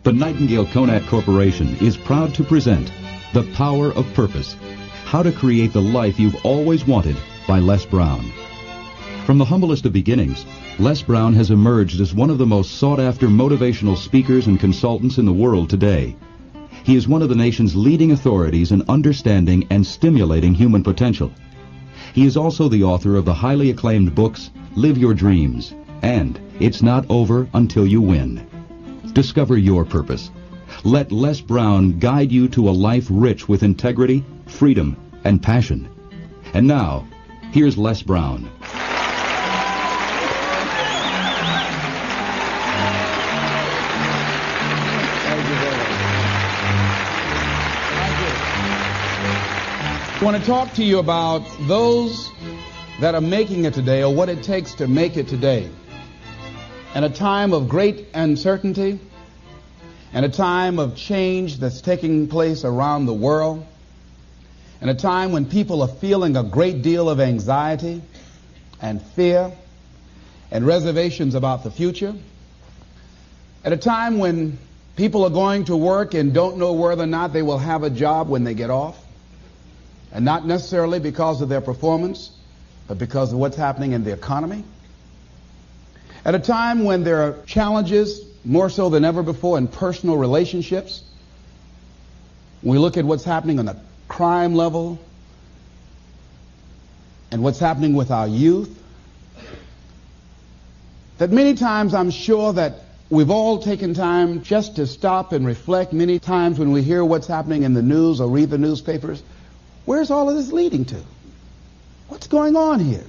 The Nightingale-Conant Corporation is proud to present The Power of Purpose, How to Create the Life You've Always Wanted by Les Brown. From the humblest of beginnings, Les Brown has emerged as one of the most sought-after motivational speakers and consultants in the world today. He is one of the nation's leading authorities in understanding and stimulating human potential. He is also the author of the highly acclaimed books Live Your Dreams and It's Not Over Until You Win. Discover your purpose. Let Les Brown guide you to a life rich with integrity, freedom, and passion. And now, here's Les Brown. I want to talk to you about those that are making it today, or what it takes to make it today. In a time of great uncertainty, and a time of change that's taking place around the world, and a time when people are feeling a great deal of anxiety and fear and reservations about the future, at a time when people are going to work and don't know whether or not they will have a job when they get off, and not necessarily because of their performance, but because of what's happening in the economy. At a time when there are challenges, more so than ever before, in personal relationships. When we look at what's happening on the crime level and what's happening with our youth, that many times I'm sure that we've all taken time just to stop and reflect. Many times when we hear what's happening in the news or read the newspapers, where's all of this leading to? What's going on here?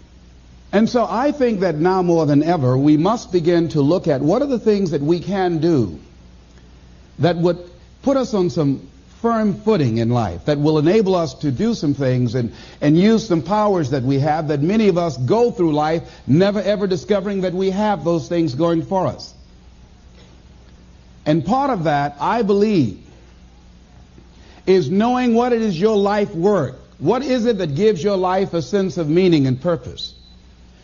And so I think that now more than ever, we must begin to look at what are the things that we can do that would put us on some firm footing in life, that will enable us to do some things and use some powers that we have, that many of us go through life never ever discovering that we have those things going for us. And part of that, I believe, is knowing what it is your life worth. What is it that gives your life a sense of meaning and purpose?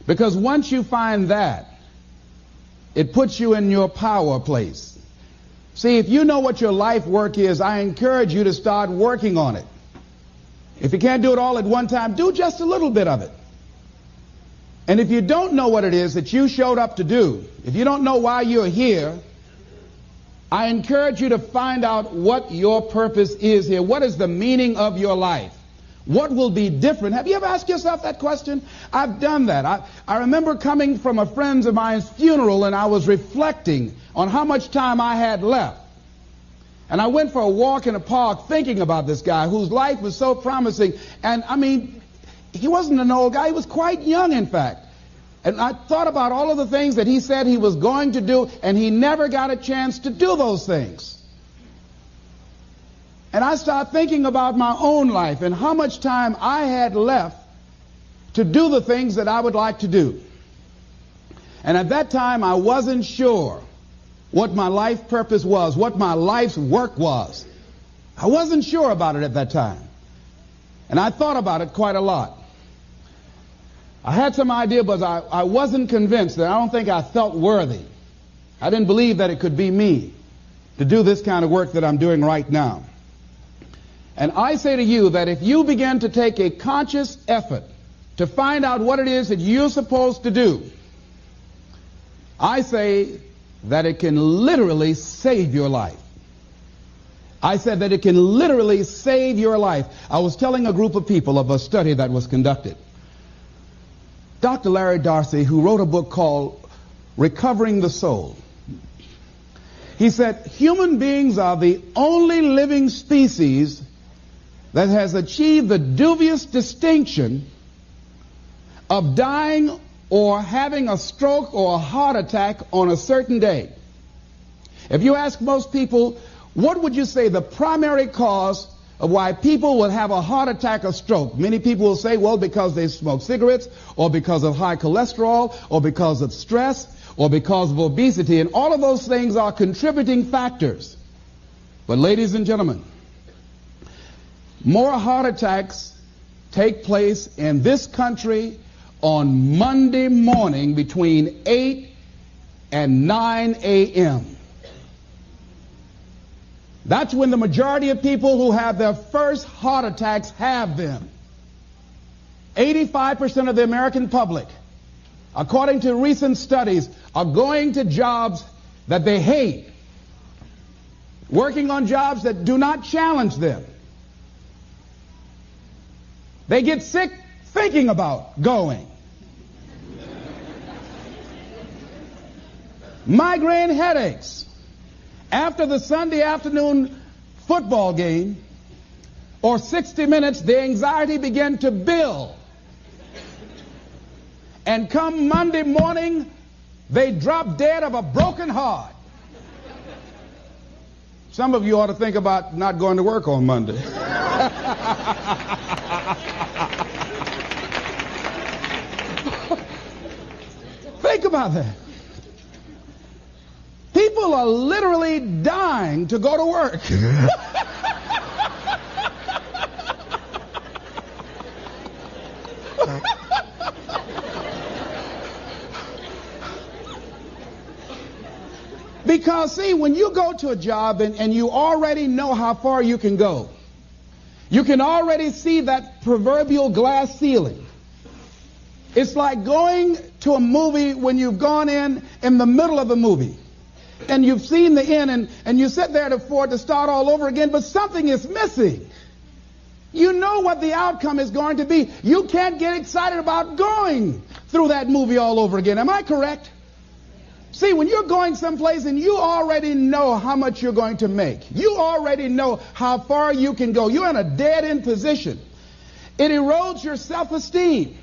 Because once you find that, it puts you in your power place. See, if you know what your life work is, I encourage you to start working on it. If you can't do it all at one time, do just a little bit of it. And if you don't know what it is that you showed up to do, if you don't know why you're here, I encourage you to find out what your purpose is here. What is the meaning of your life? What will be different? Have you ever asked yourself that question? I've done that. I remember coming from a friend of mine's funeral, and I was reflecting on how much time I had left. And I went for a walk in a park thinking about this guy whose life was so promising. And I mean, he wasn't an old guy. He was quite young, in fact. And I thought about all of the things that he said he was going to do, and he never got a chance to do those things. And I started thinking about my own life and how much time I had left to do the things that I would like to do. And at that time, I wasn't sure what my life purpose was, what my life's work was. I wasn't sure about it at that time. And I thought about it quite a lot. I had some idea, but I wasn't convinced. That I don't think I felt worthy. I didn't believe that it could be me to do this kind of work that I'm doing right now. And I say to you that if you begin to take a conscious effort to find out what it is that you're supposed to do, I say that it can literally save your life. I said that it can literally save your life. I was telling a group of people of a study that was conducted. Dr. Larry Darcy, who wrote a book called Recovering the Soul, he said, human beings are the only living species that has achieved the dubious distinction of dying or having a stroke or a heart attack on a certain day. If you ask most people, what would you say the primary cause of why people will have a heart attack or stroke? Many people will say, well, because they smoke cigarettes, or because of high cholesterol, or because of stress, or because of obesity, and all of those things are contributing factors. But ladies and gentlemen, more heart attacks take place in this country on Monday morning between 8 and 9 a.m. That's when the majority of people who have their first heart attacks have them. 85% of the American public, according to recent studies, are going to jobs that they hate, working on jobs that do not challenge them. They get sick thinking about going. Migraine headaches. After the Sunday afternoon football game or 60 minutes, the anxiety began to build. And come Monday morning, they drop dead of a broken heart. Some of you ought to think about not going to work on Monday. Think about that. People are literally dying to go to work. Because, see, when you go to a job and you already know how far you can go, you can already see that proverbial glass ceiling. It's like going to a movie when you've gone in the middle of the movie. And you've seen the end, and you sit there to start all over again, but something is missing. You know what the outcome is going to be. You can't get excited about going through that movie all over again. Am I correct? See, when you're going someplace and you already know how much you're going to make, you already know how far you can go, you're in a dead-end position. It erodes your self-esteem.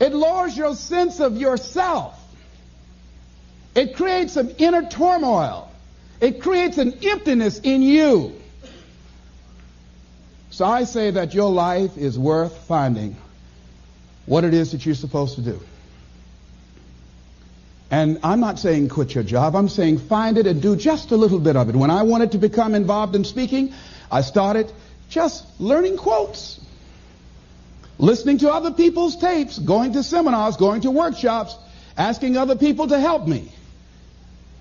It lowers your sense of yourself. It creates some inner turmoil. It creates an emptiness in you. So I say that your life is worth finding what it is that you're supposed to do. And I'm not saying quit your job. I'm saying find it and do just a little bit of it. When I wanted to become involved in speaking, I started just learning quotes, listening to other people's tapes, going to seminars, going to workshops, asking other people to help me.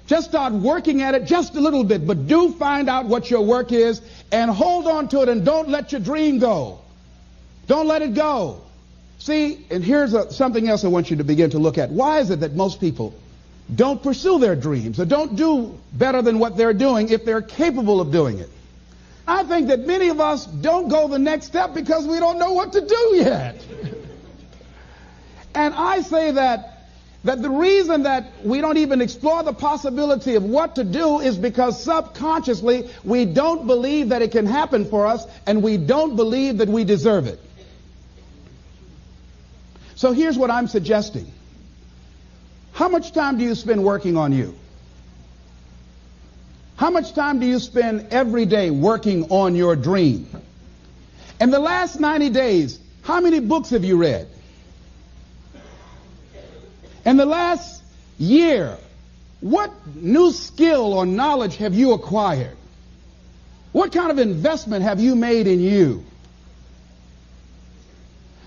Just start working at it just a little bit, but do find out what your work is and hold on to it and don't let your dream go. Don't let it go. See, and here's something else I want you to begin to look at. Why is it that most people don't pursue their dreams or don't do better than what they're doing if they're capable of doing it? I think that many of us don't go the next step because we don't know what to do yet. And I say that the reason that we don't even explore the possibility of what to do is because subconsciously we don't believe that it can happen for us, and we don't believe that we deserve it. So here's what I'm suggesting. How much time do you spend working on you? How much time do you spend every day working on your dream? In the last 90 days, how many books have you read? In the last year, what new skill or knowledge have you acquired? What kind of investment have you made in you?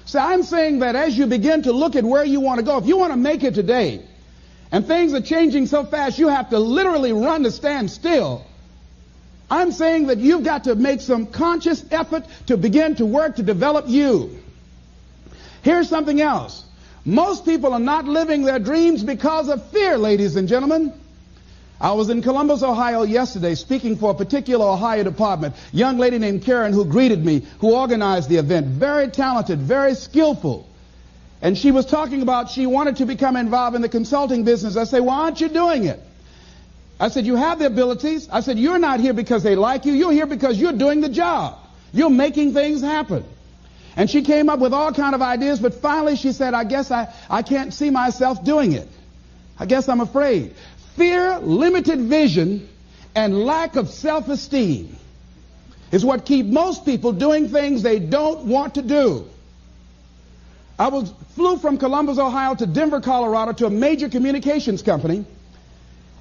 So I'm saying that as you begin to look at where you want to go, if you want to make it today, and things are changing so fast you have to literally run to stand still, I'm saying that you've got to make some conscious effort to begin to work to develop you. Here's something else. Most people are not living their dreams because of fear, ladies and gentlemen. I was in Columbus, Ohio yesterday speaking for a particular Ohio department. A young lady named Karen who greeted me, who organized the event. Very talented, very skillful. And she was talking about she wanted to become involved in the consulting business. I said, why aren't you doing it? I said, you have the abilities. I said, you're not here because they like you. You're here because you're doing the job. You're making things happen. And she came up with all kind of ideas, but finally she said, I guess I can't see myself doing it. I guess I'm afraid. Fear, limited vision, and lack of self-esteem is what keep most people doing things they don't want to do. I flew from Columbus, Ohio to Denver, Colorado to a major communications company.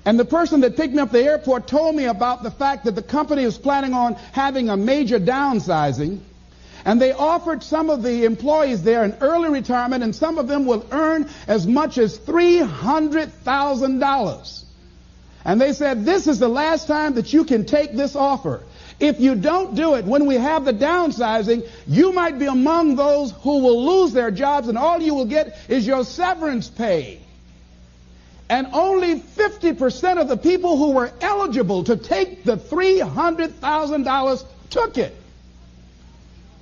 And the person that picked me up at the airport told me about the fact that the company was planning on having a major downsizing. And they offered some of the employees there an early retirement, and some of them will earn as much as $300,000. And they said, this is the last time that you can take this offer. If you don't do it, when we have the downsizing, you might be among those who will lose their jobs, and all you will get is your severance pay. And only 50% of the people who were eligible to take the $300,000 took it.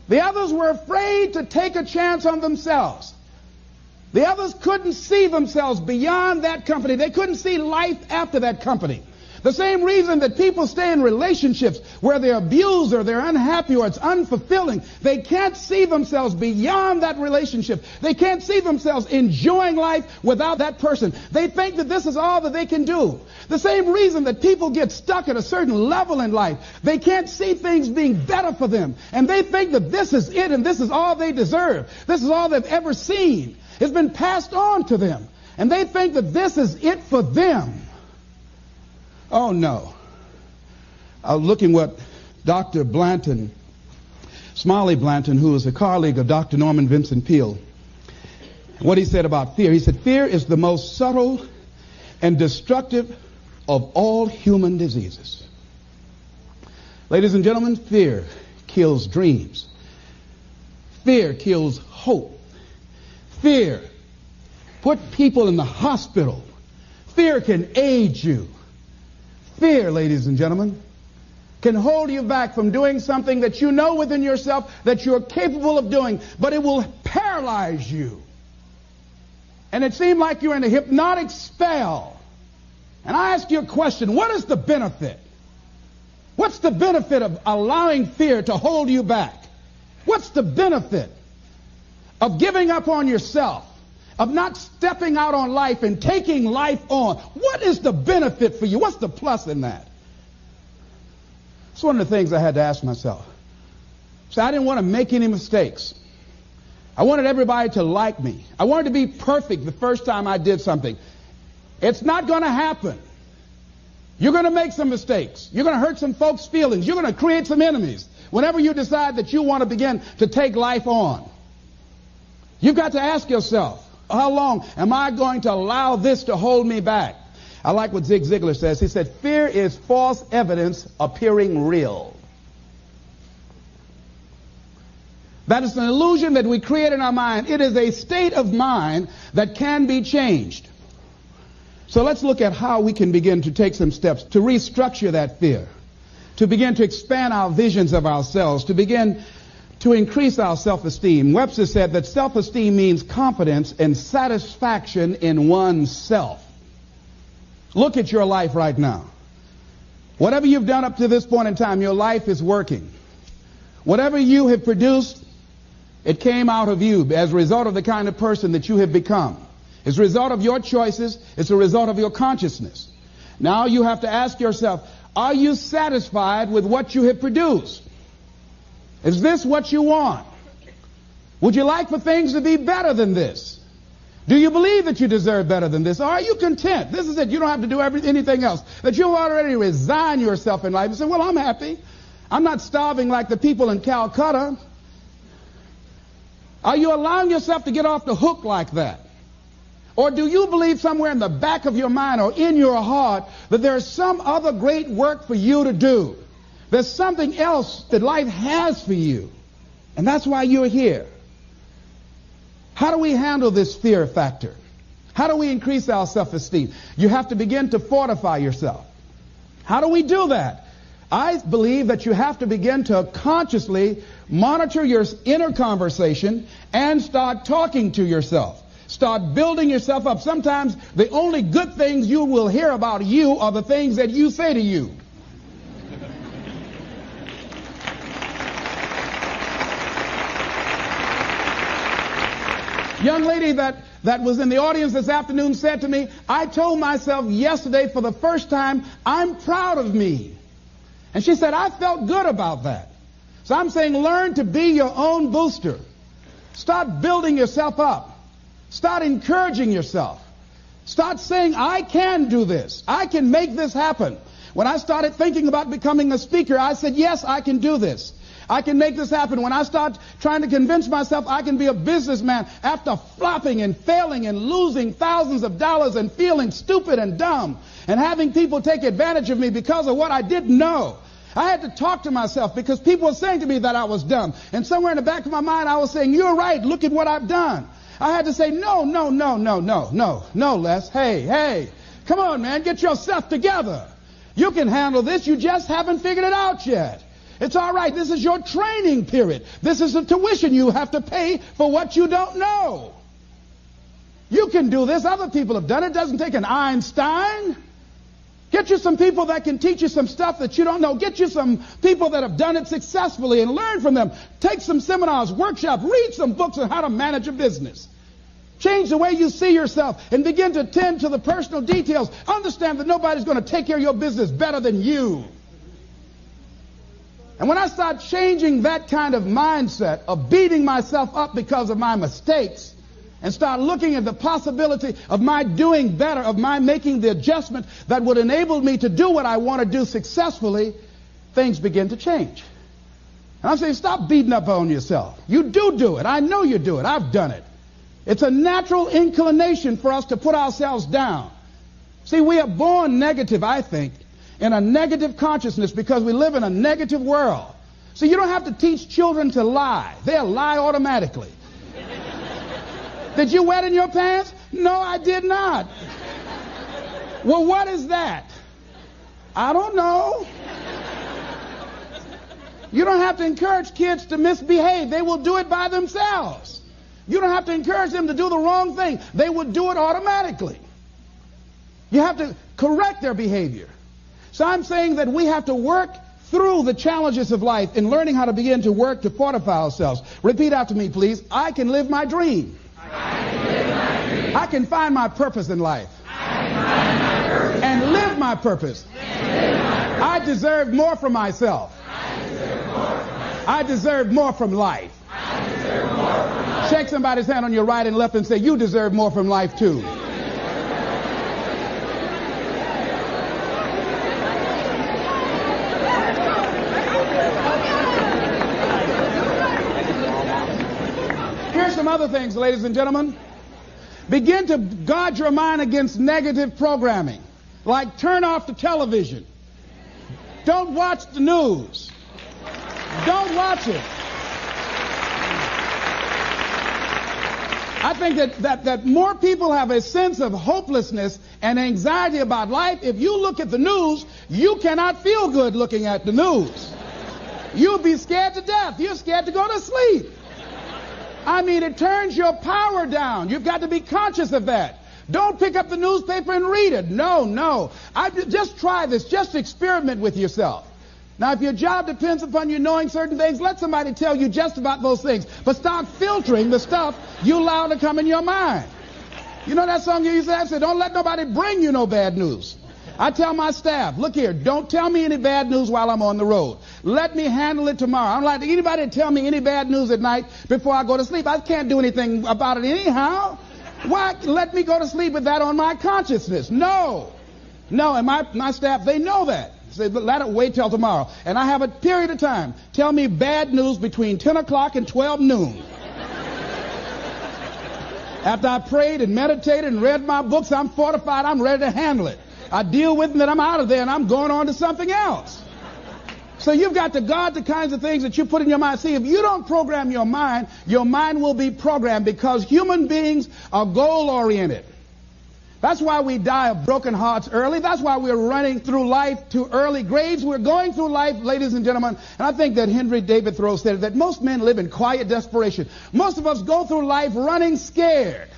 The others were afraid to take a chance on themselves. The others couldn't see themselves beyond that company. They couldn't see life after that company. The same reason that people stay in relationships where they're abused or they're unhappy or it's unfulfilling. They can't see themselves beyond that relationship. They can't see themselves enjoying life without that person. They think that this is all that they can do. The same reason that people get stuck at a certain level in life. They can't see things being better for them. And they think that this is it and this is all they deserve. This is all they've ever seen. It's been passed on to them. And they think that this is it for them. Oh, no. I was looking what Dr. Blanton, Smiley Blanton, who is a colleague of Dr. Norman Vincent Peale, what he said about fear. He said, fear is the most subtle and destructive of all human diseases. Ladies and gentlemen, fear kills dreams. Fear kills hope. Fear put people in the hospital. Fear can age you. Fear, ladies and gentlemen, can hold you back from doing something that you know within yourself that you're capable of doing, but it will paralyze you. And it seemed like you're in a hypnotic spell. And I ask you a question, what is the benefit? What's the benefit of allowing fear to hold you back? What's the benefit of giving up on yourself? Of not stepping out on life and taking life on? What is the benefit for you? What's the plus in that? It's one of the things I had to ask myself. So I didn't want to make any mistakes. I wanted everybody to like me. I wanted to be perfect the first time I did something. It's not going to happen. You're going to make some mistakes. You're going to hurt some folks' feelings. You're going to create some enemies whenever you decide that you want to begin to take life on. You've got to ask yourself, how long am I going to allow this to hold me back? I like what Zig Ziglar says. He said, fear is false evidence appearing real. That is an illusion that we create in our mind. It is a state of mind that can be changed. So let's look at how we can begin to take some steps to restructure that fear, to begin to expand our visions of ourselves, to begin to increase our self-esteem. Webster said that self-esteem means confidence and satisfaction in oneself. Look at your life right now. Whatever you've done up to this point in time, your life is working. Whatever you have produced, it came out of you as a result of the kind of person that you have become. It's a result of your choices. It's a result of your consciousness. Now you have to ask yourself, are you satisfied with what you have produced? Is this what you want? Would you like for things to be better than this? Do you believe that you deserve better than this? Or are you content? This is it. You don't have to do anything else. That you've already resigned yourself in life and say, well, I'm happy. I'm not starving like the people in Calcutta. Are you allowing yourself to get off the hook like that? Or do you believe somewhere in the back of your mind or in your heart that there's some other great work for you to do? There's something else that life has for you. And that's why you're here. How do we handle this fear factor? How do we increase our self-esteem? You have to begin to fortify yourself. How do we do that? I believe that you have to begin to consciously monitor your inner conversation and start talking to yourself. Start building yourself up. Sometimes the only good things you will hear about you are the things that you say to you. Young lady that was in the audience this afternoon said to me, I told myself yesterday for the first time, I'm proud of me. And she said, I felt good about that. So I'm saying learn to be your own booster. Start building yourself up. Start encouraging yourself. Start saying, I can do this. I can make this happen. When I started thinking about becoming a speaker, I said, yes, I can do this. I can make this happen. When I start trying to convince myself I can be a businessman after flopping and failing and losing thousands of dollars and feeling stupid and dumb and having people take advantage of me because of what I didn't know. I had to talk to myself because people were saying to me that I was dumb. And somewhere in the back of my mind, I was saying, you're right. Look at what I've done. I had to say, no, Les. Hey, come on, man. Get yourself together. You can handle this. You just haven't figured it out yet. It's all right. This is your training period. This is the tuition you have to pay for what you don't know. You can do this. Other people have done it. It doesn't take an Einstein. Get you some people that can teach you some stuff that you don't know. Get you some people that have done it successfully and learn from them. Take some seminars, workshops, read some books on how to manage a business. Change the way you see yourself and begin to tend to the personal details. Understand that nobody's going to take care of your business better than you. And when I start changing that kind of mindset of beating myself up because of my mistakes and start looking at the possibility of my doing better, of my making the adjustment that would enable me to do what I want to do successfully, things begin to change. And I'm saying, stop beating up on yourself. You do it. I know you do it. I've done it. It's a natural inclination for us to put ourselves down. See, we are born negative, I think, in a negative consciousness because we live in a negative world. So you don't have to teach children to lie. They'll lie automatically. Did you wet in your pants? No, I did not. Well, what is that? I don't know. You don't have to encourage kids to misbehave. They will do it by themselves. You don't have to encourage them to do the wrong thing. They will do it automatically. You have to correct their behavior. So I'm saying that we have to work through the challenges of life in learning how to begin to work to fortify ourselves. Repeat after me, please. I can live my dream. I can find my purpose in life. And live my purpose. I deserve more from myself. I deserve more from life. Shake somebody's hand on your right and left and say, you deserve more from life too. Here's some other things, ladies and gentlemen. Begin to guard your mind against negative programming. Like turn off the television. Don't watch the news. Don't watch it. I think that more people have a sense of hopelessness and anxiety about life. If you look at the news, you cannot feel good looking at the news. You'll be scared to death. You're scared to go to sleep. I mean, it turns your power down. You've got to be conscious of that. Don't pick up the newspaper and read it. No. Just try this. Just experiment with yourself. Now, if your job depends upon you knowing certain things, let somebody tell you just about those things. But start filtering the stuff you allow to come in your mind. You know that song you used to have? Say, don't let nobody bring you no bad news. I tell my staff, look here, don't tell me any bad news while I'm on the road. Let me handle it tomorrow. I don't like anybody to tell me any bad news at night before I go to sleep. I can't do anything about it anyhow. Why let me go to sleep with that on my consciousness? No, and my staff, they know that. Say, let it wait till tomorrow. And I have a period of time. Tell me bad news between 10 o'clock and 12 noon. After I prayed and meditated and read my books, I'm fortified. I'm ready to handle it. I deal with it and then I'm out of there and I'm going on to something else. So you've got to guard the kinds of things that you put in your mind. See, if you don't program your mind will be programmed because human beings are goal-oriented. That's why we die of broken hearts early. That's why we're running through life to early graves. We're going through life, ladies and gentlemen. And I think that Henry David Thoreau said that most men live in quiet desperation. Most of us go through life running scared.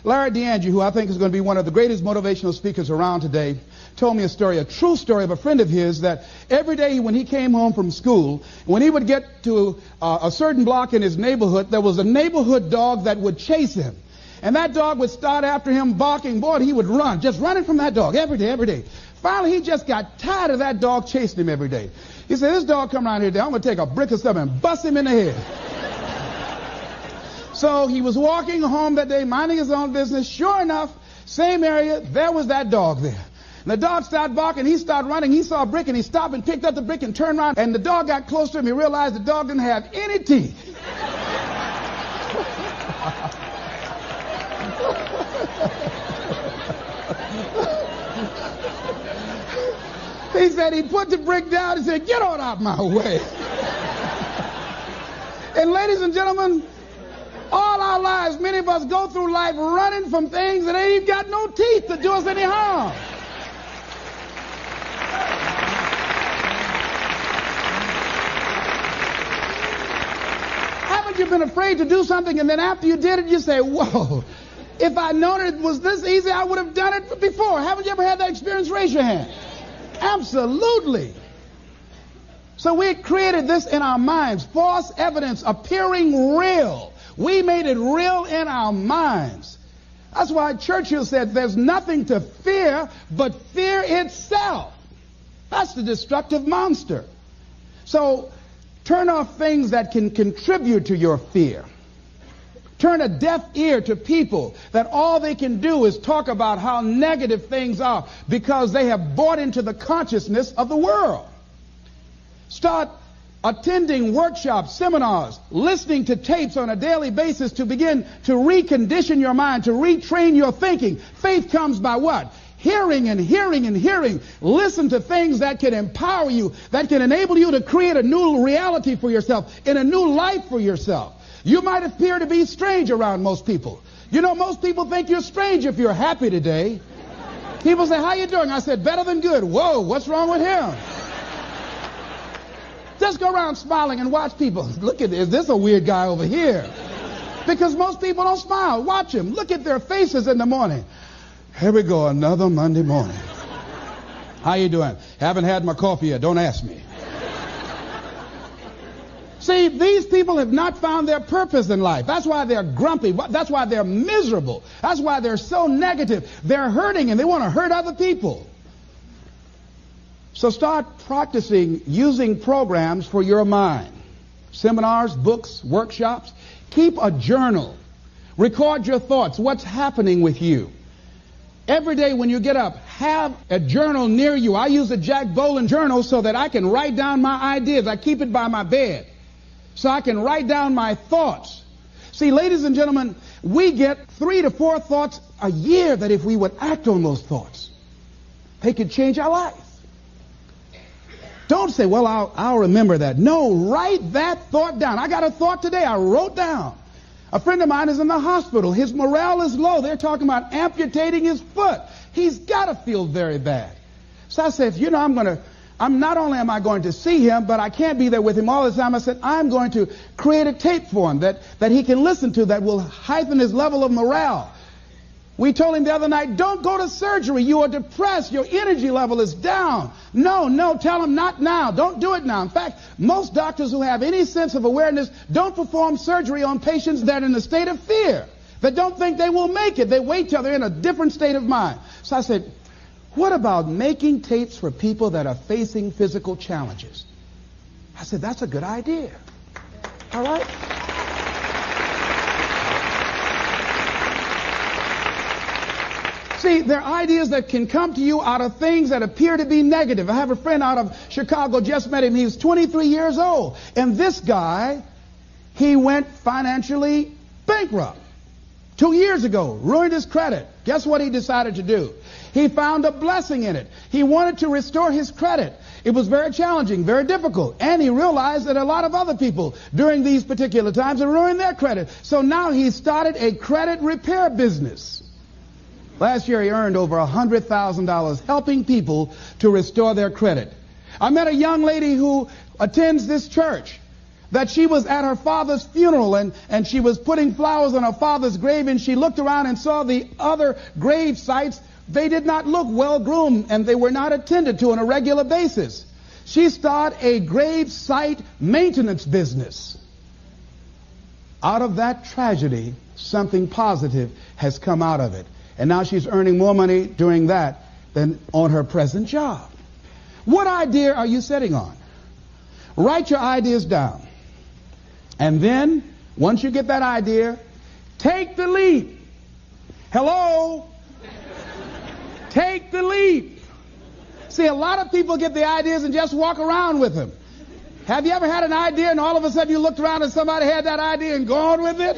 Larry DeAndre, who I think is going to be one of the greatest motivational speakers around today, told me a story, a true story of a friend of his, that every day when he came home from school, when he would get to a certain block in his neighborhood, there was a neighborhood dog that would chase him. And that dog would start after him barking. Boy, he would run, just running from that dog every day. Finally, he just got tired of that dog chasing him every day. He said, this dog come around here today, I'm going to take a brick or something and bust him in the head. So he was walking home that day, minding his own business. Sure enough, same area, there was that dog there. And the dog started barking. He started running. He saw a brick, and he stopped and picked up the brick and turned around. And the dog got close to him. He realized the dog didn't have any teeth. He said he put the brick down and said, "Get on out my way." And ladies and gentlemen, all our lives, many of us go through life running from things that ain't even got no teeth to do us any harm. Haven't you been afraid to do something, and then after you did it, you say, "Whoa, if I'd known it was this easy, I would have done it before"? Haven't you ever had that experience? Raise your hand. Absolutely. So we created this in our minds, false evidence appearing real. We made it real in our minds. That's why Churchill said there's nothing to fear but fear itself. That's the destructive monster. So turn off things that can contribute to your fear. Turn a deaf ear to people that all they can do is talk about how negative things are because they have bought into the consciousness of the world. Start attending workshops, seminars, listening to tapes on a daily basis to begin to recondition your mind, to retrain your thinking. Faith comes by what? Hearing and hearing and hearing. Listen to things that can empower you, that can enable you to create a new reality for yourself, in a new life for yourself. You might appear to be strange around most people. You know, most people think you're strange if you're happy today. People say, "How you doing?" I said, "Better than good." Whoa, what's wrong with him? Just go around smiling and watch people. Look at this. Is this a weird guy over here? Because most people don't smile. Watch them. Look at their faces in the morning. Here we go, another Monday morning. How you doing? Haven't had my coffee yet. Don't ask me. See, these people have not found their purpose in life. That's why they're grumpy. That's why they're miserable. That's why they're so negative. They're hurting and they want to hurt other people. So start practicing using programs for your mind. Seminars, books, workshops. Keep a journal. Record your thoughts. What's happening with you? Every day when you get up, have a journal near you. I use a Jack Boland journal so that I can write down my ideas. I keep it by my bed so I can write down my thoughts. See, ladies and gentlemen, we get 3 to 4 thoughts a year that if we would act on those thoughts, they could change our life. Don't say, "Well, I'll remember that." No, write that thought down. I got a thought today I wrote down. A friend of mine is in the hospital. His morale is low. They're talking about amputating his foot. He's got to feel very bad. So I said, not only am I going to see him, but I can't be there with him all the time. I said, I'm going to create a tape for him that he can listen to that will heighten his level of morale. We told him the other night, "Don't go to surgery. You are depressed. Your energy level is down." No, tell him not now. Don't do it now. In fact, most doctors who have any sense of awareness don't perform surgery on patients that are in a state of fear, that don't think they will make it. They wait till they're in a different state of mind. So I said, what about making tapes for people that are facing physical challenges? I said, that's a good idea. All right? See, there are ideas that can come to you out of things that appear to be negative. I have a friend out of Chicago, just met him. He was 23 years old. And this guy, he went financially bankrupt 2 years ago, ruined his credit. Guess what he decided to do? He found a blessing in it. He wanted to restore his credit. It was very challenging, very difficult. And he realized that a lot of other people during these particular times have ruined their credit. So now he started a credit repair business. Last year he earned over $100,000 helping people to restore their credit. I met a young lady who attends this church, that she was at her father's funeral and she was putting flowers on her father's grave, and she looked around and saw the other grave sites. They did not look well groomed and they were not attended to on a regular basis. She started a grave site maintenance business. Out of that tragedy, something positive has come out of it. And now she's earning more money doing that than on her present job. What idea are you sitting on? Write your ideas down. And then, once you get that idea, take the leap. Hello? Take the leap. See, a lot of people get the ideas and just walk around with them. Have you ever had an idea and all of a sudden you looked around and somebody had that idea and gone with it?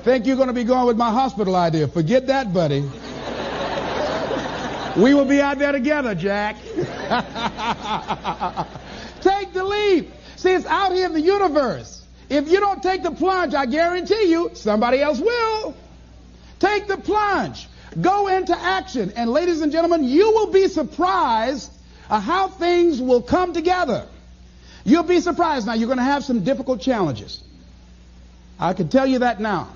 Think you're going to be going with my hospital idea. Forget that, buddy. We will be out there together, Jack. Take the leap. See, it's out here in the universe. If you don't take the plunge, I guarantee you, somebody else will. Take the plunge. Go into action. And ladies and gentlemen, you will be surprised at how things will come together. You'll be surprised. Now, you're going to have some difficult challenges. I can tell you that now.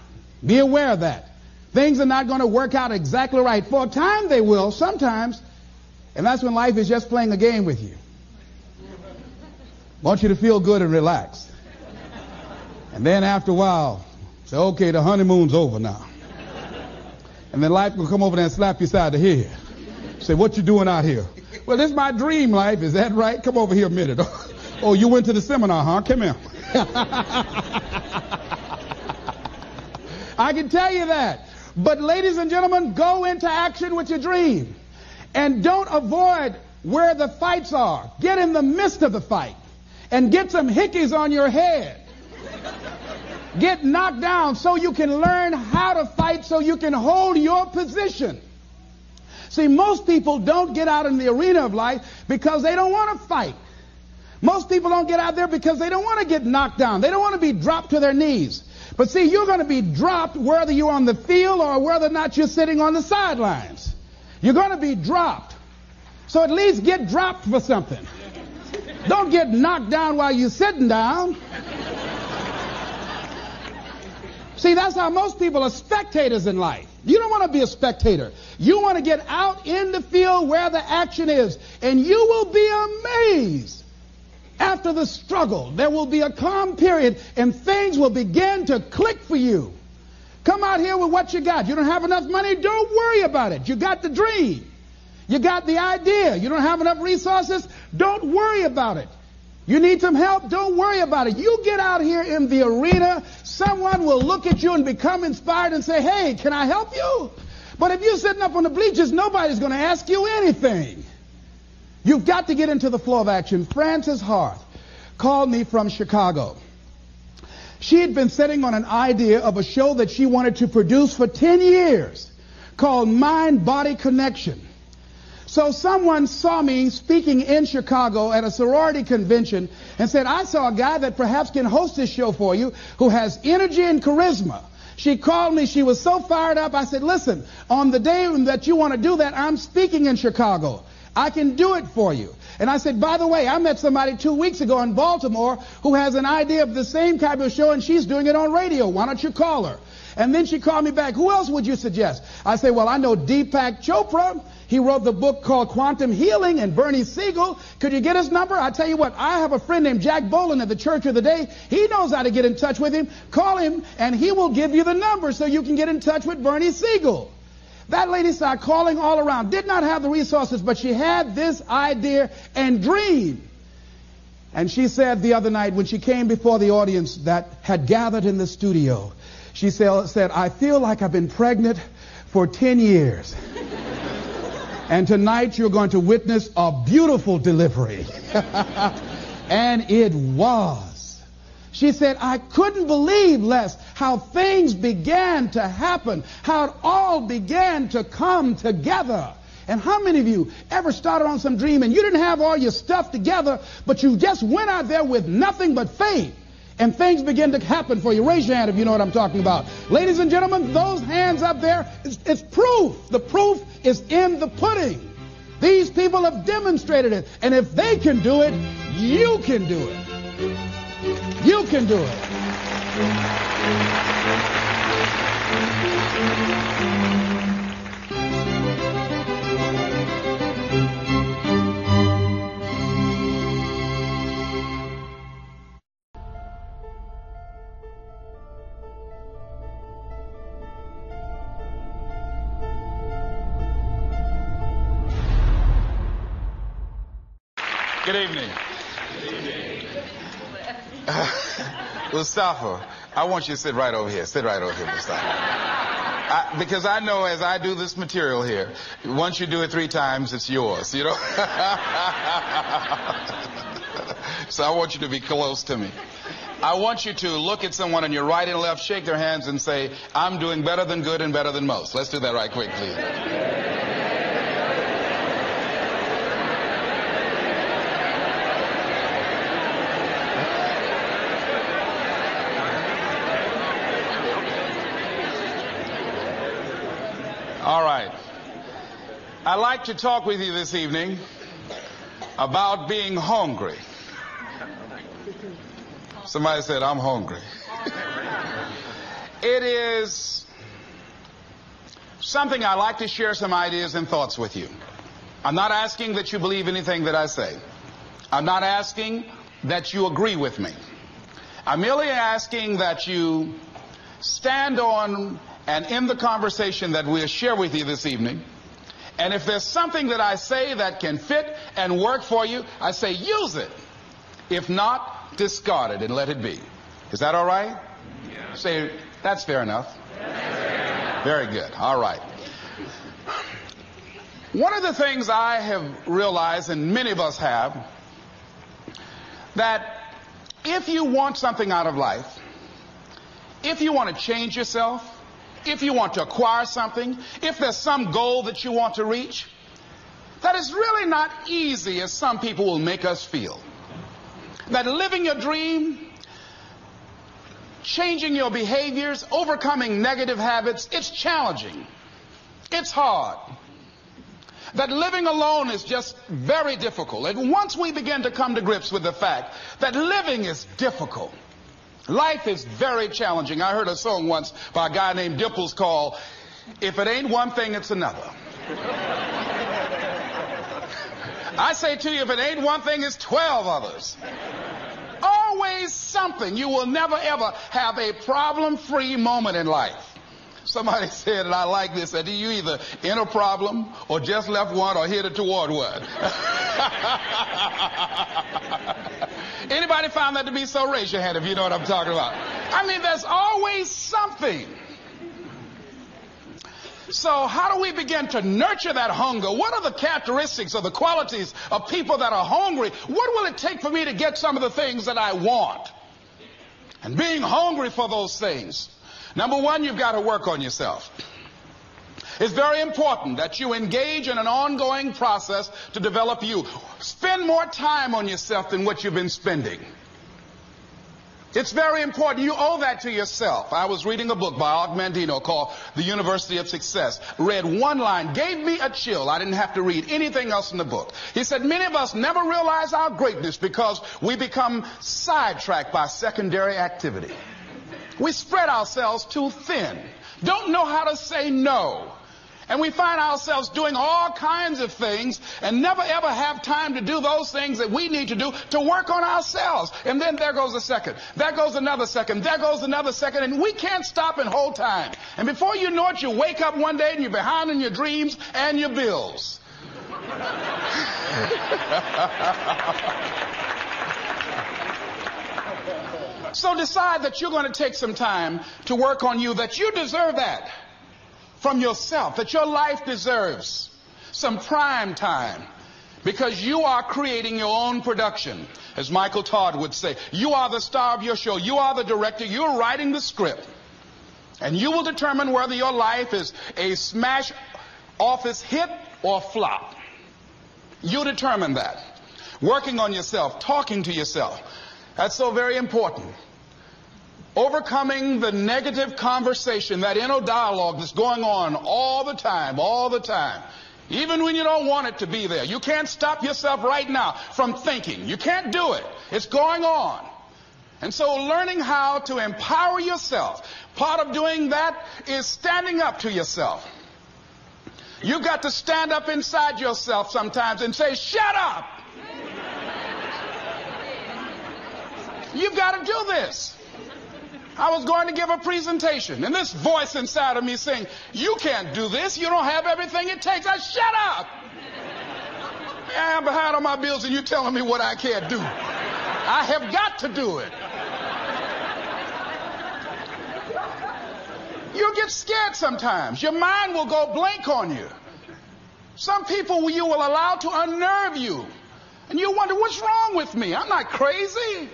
Be aware of that. Things are not going to work out exactly right. For a time they will, sometimes. And that's when life is just playing a game with you. Want you to feel good and relax. And then after a while, say, okay, the honeymoon's over now. And then life will come over there and slap you side the head. Say, what you doing out here? Well, this is my dream life. Is that right? Come over here a minute. Oh, you went to the seminar, huh? Come here. I can tell you that. But ladies and gentlemen, go into action with your dream. And don't avoid where the fights are. Get in the midst of the fight. And get some hickeys on your head. Get knocked down so you can learn how to fight, so you can hold your position. See, most people don't get out in the arena of life because they don't want to fight. Most people don't get out there because they don't want to get knocked down. They don't want to be dropped to their knees. But see, you're going to be dropped whether you're on the field or whether or not you're sitting on the sidelines. You're going to be dropped. So at least get dropped for something. Don't get knocked down while you're sitting down. See, that's how most people are spectators in life. You don't want to be a spectator. You want to get out in the field where the action is. And you will be amazed. After the struggle, there will be a calm period and things will begin to click for you. Come out here with what you got. You don't have enough money? Don't worry about it. You got the dream. You got the idea. You don't have enough resources? Don't worry about it. You need some help? Don't worry about it. You get out here in the arena, someone will look at you and become inspired and say, hey, can I help you? But if you're sitting up on the bleachers, nobody's going to ask you anything. You've got to get into the flow of action. Frances Harth called me from Chicago. She had been sitting on an idea of a show that she wanted to produce for 10 years called Mind-Body Connection. So someone saw me speaking in Chicago at a sorority convention and said, I saw a guy that perhaps can host this show for you who has energy and charisma. She called me. She was so fired up. I said, listen, on the day that you want to do that, I'm speaking in Chicago. I can do it for you. And I said, by the way, I met somebody 2 weeks ago in Baltimore who has an idea of the same type of show, and she's doing it on radio. Why don't you call her? And then she called me back. Who else would you suggest? I said, well, I know Deepak Chopra. He wrote the book called Quantum Healing, and Bernie Siegel. Could you get his number? I tell you what, I have a friend named Jack Boland at the Church of the Day. He knows how to get in touch with him. Call him, and he will give you the number so you can get in touch with Bernie Siegel. That lady started calling all around. Did not have the resources, but she had this idea and dream. And she said the other night when she came before the audience that had gathered in the studio, she said, I feel like I've been pregnant for 10 years. And tonight you're going to witness a beautiful delivery. And it was. She said, I couldn't believe, Les, how things began to happen, how it all began to come together. And how many of you ever started on some dream and you didn't have all your stuff together, but you just went out there with nothing but faith, and things begin to happen for you? Raise your hand if you know what I'm talking about. Ladies and gentlemen, those hands up there, it's proof. The proof is in the pudding. These people have demonstrated it. And if they can do it, you can do it. You can do it. Good evening. Mustafa, I want you to sit right over here. Sit right over here, Mustafa. Because I know as I do this material here, once you do it 3 times, it's yours, you know? So I want you to be close to me. I want you to look at someone on your right and left, shake their hands and say, I'm doing better than good and better than most. Let's do that right quick, please. All right. I'd like to talk with you this evening about being hungry. Somebody said, I'm hungry. It is something I like to share some ideas and thoughts with you. I'm not asking that you believe anything that I say. I'm not asking that you agree with me. I'm merely asking that you stand on and in the conversation that we'll share with you this evening, and if there's something that I say that can fit and work for you, I say use it. If not, discard it and let it be. Is that all right? Yeah. Say, that's fair enough. Yeah. Very good. All right. One of the things I have realized, and many of us have, that if you want something out of life, if you want to change yourself, if you want to acquire something, if there's some goal that you want to reach, that is really not easy as some people will make us feel. That living your dream, changing your behaviors, overcoming negative habits, it's challenging. It's hard. That living alone is just very difficult. And once we begin to come to grips with the fact that living is difficult, life is very challenging. I heard a song once by a guy named Dimples called, If It Ain't One Thing, It's Another. I say to you, if it ain't one thing, it's 12 others. Always something. You will never ever have a problem-free moment in life. Somebody said, and I like this, that you either in a problem or just left one or headed toward one. Anybody found that to be so? Raise your hand if you know what I'm talking about. I mean, there's always something. So how do we begin to nurture that hunger? What are the characteristics or the qualities of people that are hungry? What will it take for me to get some of the things that I want? And being hungry for those things. Number one, you've got to work on yourself. It's very important that you engage in an ongoing process to develop you. Spend more time on yourself than what you've been spending. It's very important. You owe that to yourself. I was reading a book by Og Mandino called The University of Success. Read one line, gave me a chill. I didn't have to read anything else in the book. He said, many of us never realize our greatness because we become sidetracked by secondary activity. We spread ourselves too thin. Don't know how to say no. And we find ourselves doing all kinds of things and never ever have time to do those things that we need to do to work on ourselves. And then there goes a second. There goes another second. There goes another second. And we can't stop and hold time. And before you know it, you wake up one day and you're behind in your dreams and your bills. So decide that you're going to take some time to work on you, that you deserve that from yourself, that your life deserves some prime time because you are creating your own production. As Michael Todd would say, you are the star of your show. You are the director. You're writing the script. And you will determine whether your life is a smash office hit or flop. You determine that. Working on yourself, talking to yourself. That's so very important. Overcoming the negative conversation, that inner dialogue that's going on all the time, even when you don't want it to be there. You can't stop yourself right now from thinking. You can't do it. It's going on. And so learning how to empower yourself, part of doing that is standing up to yourself. You've got to stand up inside yourself sometimes and say, shut up. You've got to do this. I was going to give a presentation, and this voice inside of me saying, you can't do this. You don't have everything it takes. I shut up. I'm behind on my bills, and you're telling me what I can't do. I have got to do it. You'll get scared sometimes. Your mind will go blank on you. Some people you will allow to unnerve you. And you wonder, what's wrong with me? I'm not crazy.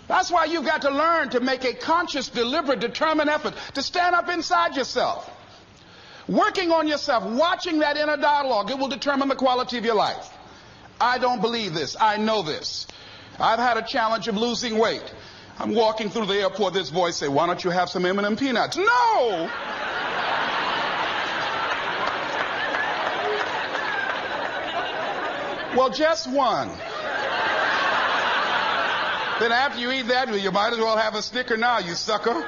That's why you've got to learn to make a conscious, deliberate, determined effort to stand up inside yourself. Working on yourself, watching that inner dialogue, it will determine the quality of your life. I don't believe this. I know this. I've had a challenge of losing weight. I'm walking through the airport, this voice say, why don't you have some M&M peanuts? No! Well, just one. Then after you eat that, you might as well have a Snicker now, you sucker.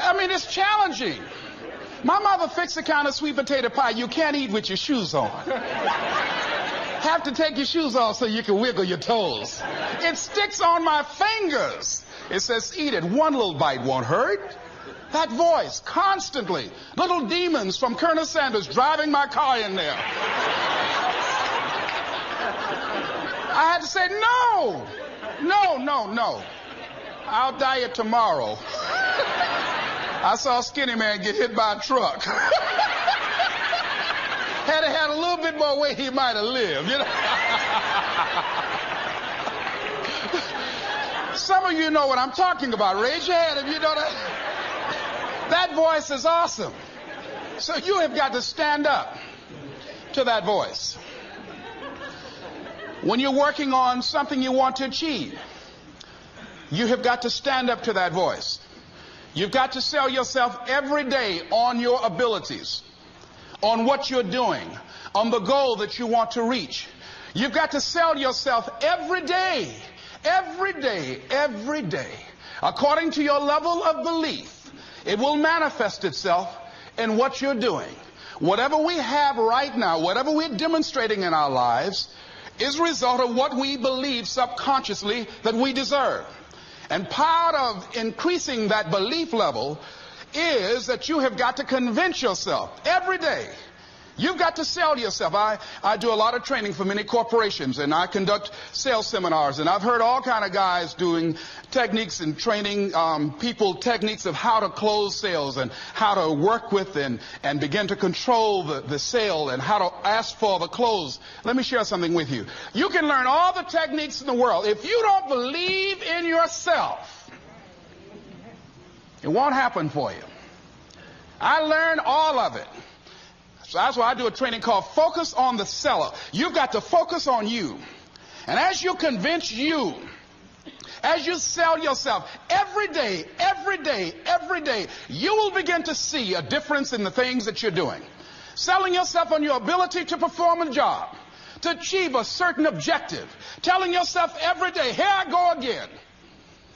I mean, it's challenging. My mother fixed the kind of sweet potato pie you can't eat with your shoes on. Have to take your shoes off so you can wiggle your toes. It sticks on my fingers. It says, eat it. One little bite won't hurt. That voice, constantly. Little demons from Colonel Sanders driving my car in there. I had to say, no. I'll diet tomorrow. I saw a skinny man get hit by a truck. Had he had a little bit more weight, he might have lived, you know. Some of you know what I'm talking about. Raise your hand if you know that. That voice is awesome. So you have got to stand up to that voice. When you're working on something you want to achieve, you have got to stand up to that voice. You've got to sell yourself every day on your abilities, on what you're doing, on the goal that you want to reach. You've got to sell yourself every day, according to your level of belief. It will manifest itself in what you're doing. Whatever we have right now, whatever we're demonstrating in our lives, is a result of what we believe subconsciously that we deserve. And part of increasing that belief level is that you have got to convince yourself every day. You've got to sell yourself. I do a lot of training for many corporations, and I conduct sales seminars, and I've heard all kind of guys doing techniques and training people techniques of how to close sales and how to work with and begin to control the sale and how to ask for the close. Let me share something with you. You can learn all the techniques in the world. If you don't believe in yourself, it won't happen for you. I learned all of it. So that's why I do a training called Focus on the Seller. You've got to focus on you. And as you convince you, as you sell yourself every day, you will begin to see a difference in the things that you're doing. Selling yourself on your ability to perform a job, to achieve a certain objective. Telling yourself every day, here I go again.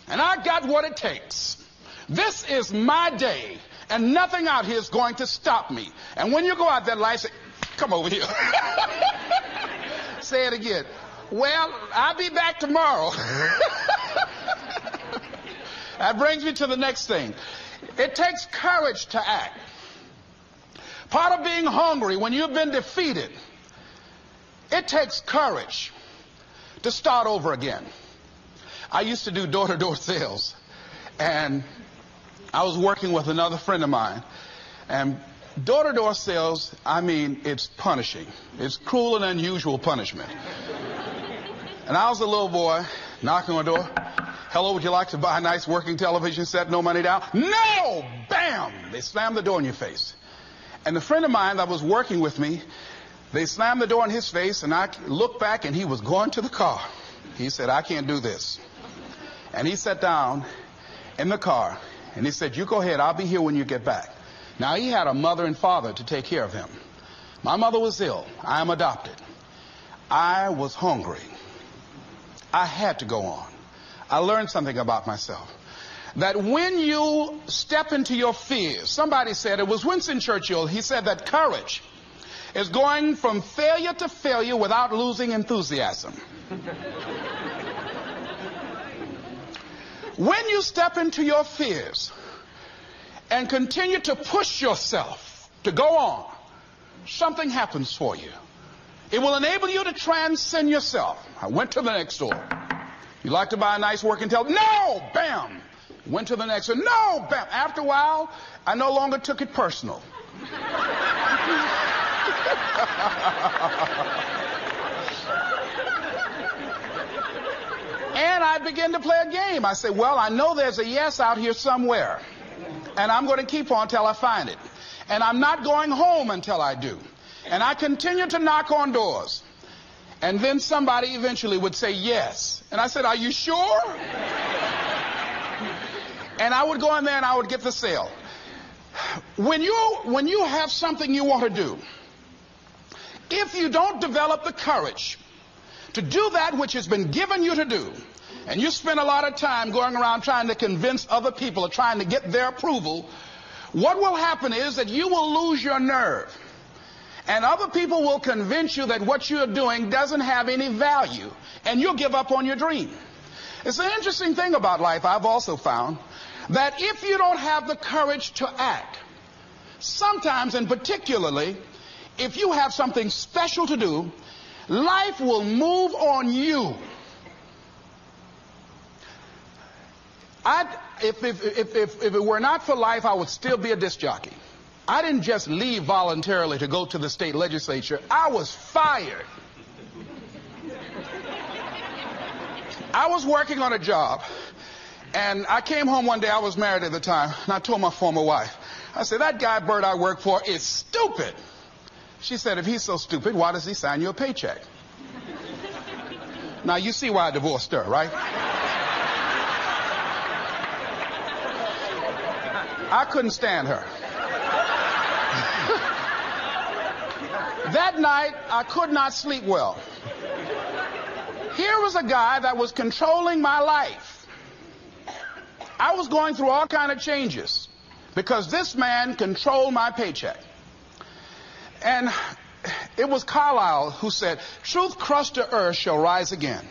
And I got what it takes. This is my day. And nothing out here is going to stop me. And when you go out there, life say, come over here. Say it again. Well, I'll be back tomorrow. That brings me to the next thing. It takes courage to act. Part of being hungry when you've been defeated, it takes courage to start over again. I used to do door-to-door sales, and I was working with another friend of mine, and door-to-door sales, I mean, it's punishing. It's cruel and unusual punishment. And I was a little boy knocking on the door. Hello, would you like to buy a nice working television set? No money down? No! Bam! They slammed the door in your face. And the friend of mine that was working with me, they slammed the door in his face, and I looked back, and he was going to the car. He said, I can't do this. And he sat down in the car. And he said, you go ahead, I'll be here when you get back. Now, he had a mother and father to take care of him. My mother was ill. I am adopted. I was hungry. I had to go on. I learned something about myself. That when you step into your fears, somebody said, it was Winston Churchill, he said that courage is going from failure to failure without losing enthusiasm. When you step into your fears and continue to push yourself to go on, something happens for you. It will enable you to transcend yourself. I went to the next door. You like to buy a nice working television? No! Bam! Went to the next one. No! Bam! After a while, I no longer took it personal. And I began to play a game. I said, well, I know there's a yes out here somewhere. And I'm going to keep on till I find it. And I'm not going home until I do. And I continue to knock on doors. And then somebody eventually would say yes. And I said, are you sure? And I would go in there and I would get the sale. When you have something you want to do, if you don't develop the courage to do that which has been given you to do, and you spend a lot of time going around trying to convince other people or trying to get their approval, what will happen is that you will lose your nerve. And other people will convince you that what you're doing doesn't have any value, and you'll give up on your dream. It's an interesting thing about life, I've also found, that if you don't have the courage to act, sometimes and particularly if you have something special to do, life will move on you. If it were not for life, I would still be a disc jockey. I didn't just leave voluntarily to go to the state legislature. I was fired. I was working on a job, and I came home one day. I was married at the time, and I told my former wife, I said, that guy Bert I work for is stupid. She said, if he's so stupid, why does he sign you a paycheck? Now, you see why I divorced her, right? I couldn't stand her. That night, I could not sleep well. Here was a guy that was controlling my life. I was going through all kinds of changes because this man controlled my paycheck. And it was Carlyle who said, truth crushed to earth shall rise again.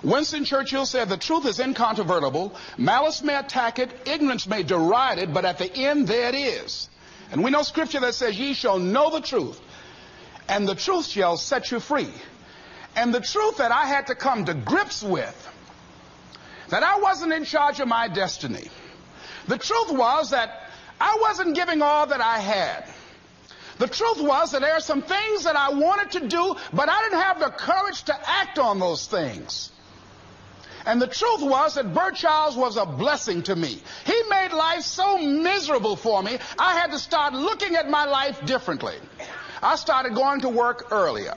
Winston Churchill said, the truth is incontrovertible. Malice may attack it, ignorance may deride it, but at the end there it is. And we know scripture that says, ye shall know the truth, and the truth shall set you free. And the truth that I had to come to grips with, that I wasn't in charge of my destiny. The truth was that I wasn't giving all that I had. The truth was that there are some things that I wanted to do, but I didn't have the courage to act on those things. And the truth was that Bert Childs was a blessing to me. He made life so miserable for me, I had to start looking at my life differently. I started going to work earlier.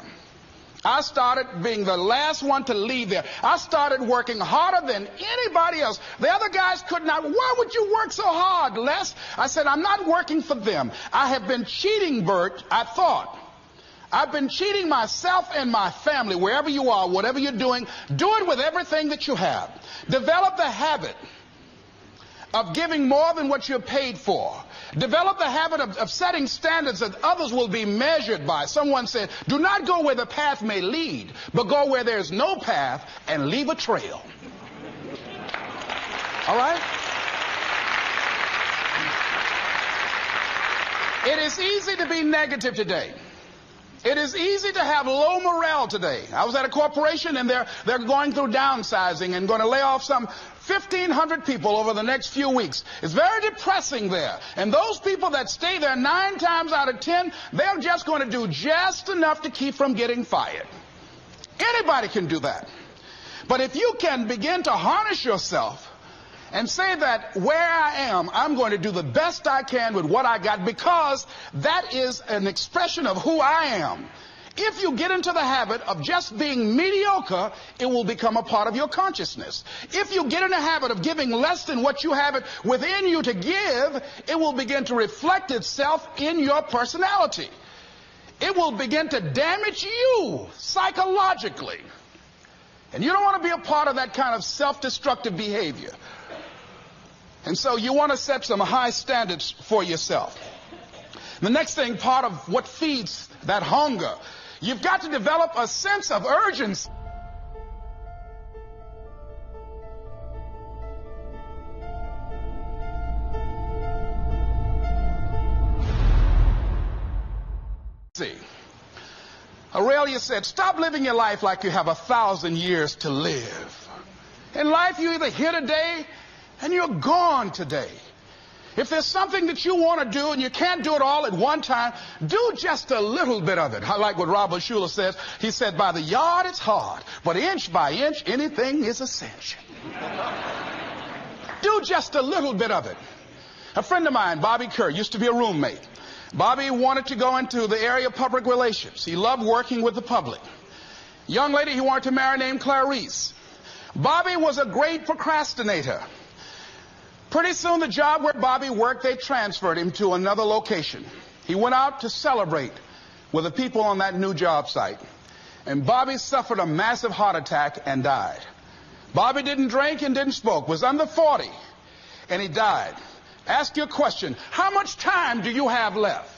I started being the last one to leave there. I started working harder than anybody else. The other guys could not. Why would you work so hard, Les? I said, I'm not working for them. I have been cheating, Bert, I thought. I've been cheating myself and my family. Wherever you are, whatever you're doing, do it with everything that you have. Develop the habit of giving more than what you're paid for. Develop the habit of setting standards that others will be measured by. Someone said, do not go where the path may lead, but go where there's no path and leave a trail. All right? It is easy to be negative today. It is easy to have low morale today. I was at a corporation and they're going through downsizing and going to lay off some 1,500 people over the next few weeks. It's very depressing there. And those people that stay there 9 times out of 10, they're just going to do just enough to keep from getting fired. Anybody can do that. But if you can begin to harness yourself and say that where I am, I'm going to do the best I can with what I got, because that is an expression of who I am. If you get into the habit of just being mediocre, it will become a part of your consciousness. If you get in the habit of giving less than what you have it within you to give, it will begin to reflect itself in your personality. It will begin to damage you psychologically. And you don't want to be a part of that kind of self-destructive behavior. And so you want to set some high standards for yourself. The next thing, part of what feeds that hunger, you've got to develop a sense of urgency. Aurelia said, stop living your life like you have 1,000 years to live. In life, you're either here today and you're gone today. If there's something that you want to do and you can't do it all at one time, do just a little bit of it. I like what Robert Schuller says. He said, by the yard it's hard, but inch by inch, anything is a cinch. Do just a little bit of it. A friend of mine, Bobby Kerr, used to be a roommate. Bobby wanted to go into the area of public relations. He loved working with the public. Young lady he wanted to marry named Clarice. Bobby was a great procrastinator. Pretty soon the job where Bobby worked, they transferred him to another location. He went out to celebrate with the people on that new job site. And Bobby suffered a massive heart attack and died. Bobby didn't drink and didn't smoke, was under 40, and he died. Ask you a question. How much time do you have left?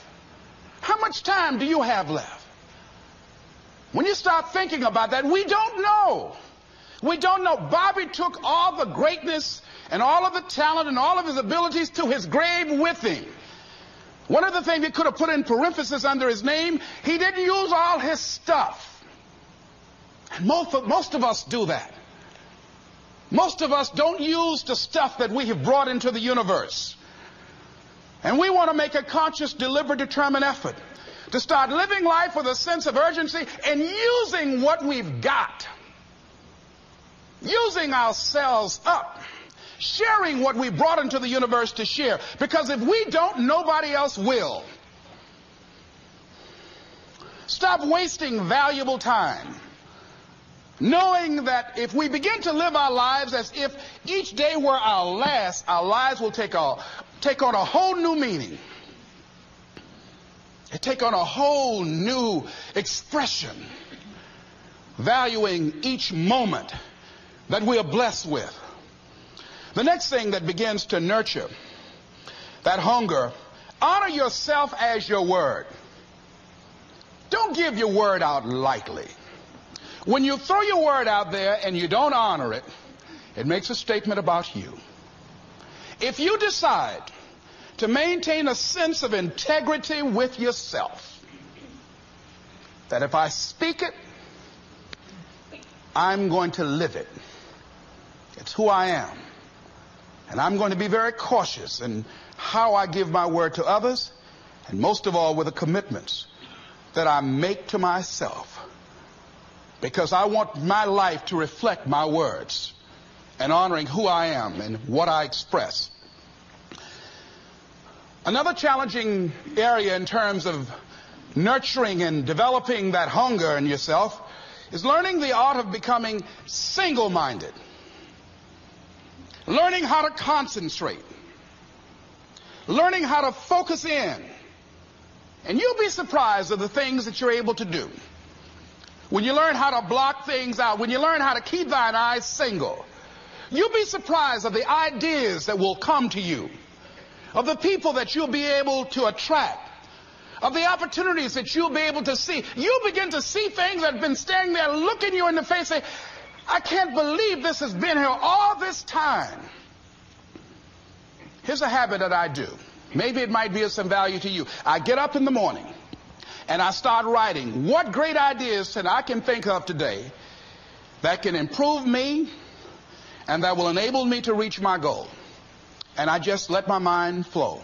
How much time do you have left? When you start thinking about that, we don't know. We don't know. Bobby took all the greatness and all of the talent and all of his abilities to his grave with him. One of the things he could have put in parentheses under his name, he didn't use all his stuff. And most of us do that. Most of us don't use the stuff that we have brought into the universe. And we want to make a conscious, deliberate, determined effort to start living life with a sense of urgency and using what we've got. Using ourselves up. Sharing what we brought into the universe to share. Because if we don't, nobody else will. Stop wasting valuable time. Knowing that if we begin to live our lives as if each day were our last, our lives will take on a whole new meaning. It take on a whole new expression. Valuing each moment that we are blessed with. The next thing that begins to nurture that hunger, honor yourself as your word. Don't give your word out lightly. When you throw your word out there and you don't honor it, it makes a statement about you. If you decide to maintain a sense of integrity with yourself, that if I speak it, I'm going to live it. It's who I am. And I'm going to be very cautious in how I give my word to others, and most of all with the commitments that I make to myself. Because I want my life to reflect my words and honoring who I am and what I express. Another challenging area in terms of nurturing and developing that hunger in yourself is learning the art of becoming single-minded. Learning how to concentrate. Learning how to focus in. And you'll be surprised at the things that you're able to do. When you learn how to block things out, when you learn how to keep thine eyes single, you'll be surprised at the ideas that will come to you, of the people that you'll be able to attract, of the opportunities that you'll be able to see. You'll begin to see things that have been standing there looking you in the face, say, I can't believe this has been here all this time. Here's a habit that I do. Maybe it might be of some value to you. I get up in the morning and I start writing what great ideas that I can think of today that can improve me and that will enable me to reach my goal. And I just let my mind flow.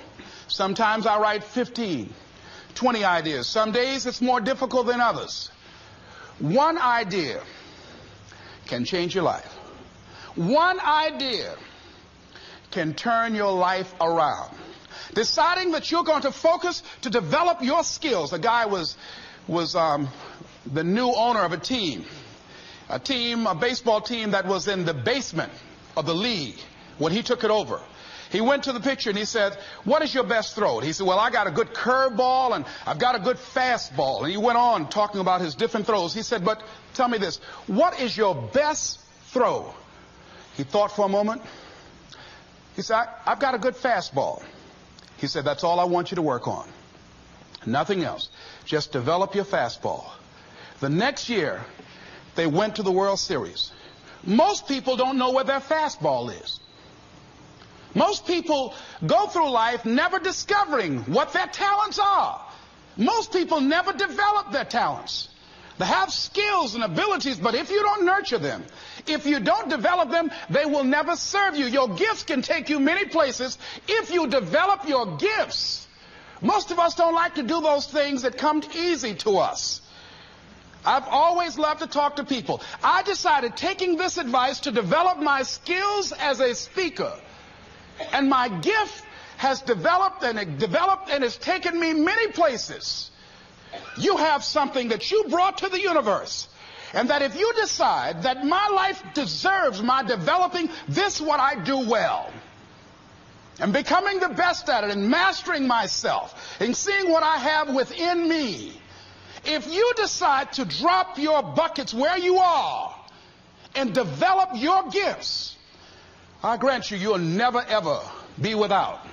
Sometimes I write 15, 20 ideas. Some days it's more difficult than others. One idea can change your life. One idea can turn your life around. Deciding that you're going to focus to develop your skills. A guy was the new owner of a baseball team that was in the basement of the league when he took it over. He went to the picture and he said, what is your best throw? He said, well, I got a good curveball and I've got a good fastball. And he went on talking about his different throws. He said, but tell me this, what is your best throw? He thought for a moment. He said, I've got a good fastball. He said, that's all I want you to work on. Nothing else. Just develop your fastball. The next year, they went to the World Series. Most people don't know where their fastball is. Most people go through life never discovering what their talents are. Most people never develop their talents. They have skills and abilities, but if you don't nurture them, if you don't develop them, they will never serve you. Your gifts can take you many places if you develop your gifts. Most of us don't like to do those things that come easy to us. I've always loved to talk to people. I decided, taking this advice, to develop my skills as a speaker. And my gift has developed and has taken me many places. You have something that you brought to the universe. And that if you decide that my life deserves my developing this, what I do well, and becoming the best at it, and mastering myself, and seeing what I have within me, if you decide to drop your buckets where you are and develop your gifts, I grant you, you'll never ever be without.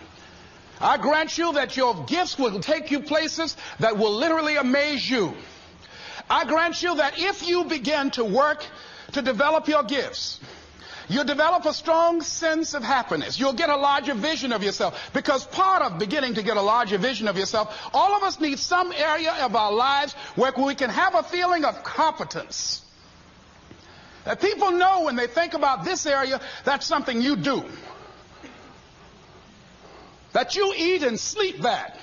I grant you that your gifts will take you places that will literally amaze you. I grant you that if you begin to work to develop your gifts, you'll develop a strong sense of happiness. You'll get a larger vision of yourself. Because part of beginning to get a larger vision of yourself, all of us need some area of our lives where we can have a feeling of competence. That people know when they think about this area, that's something you do. That you eat and sleep that.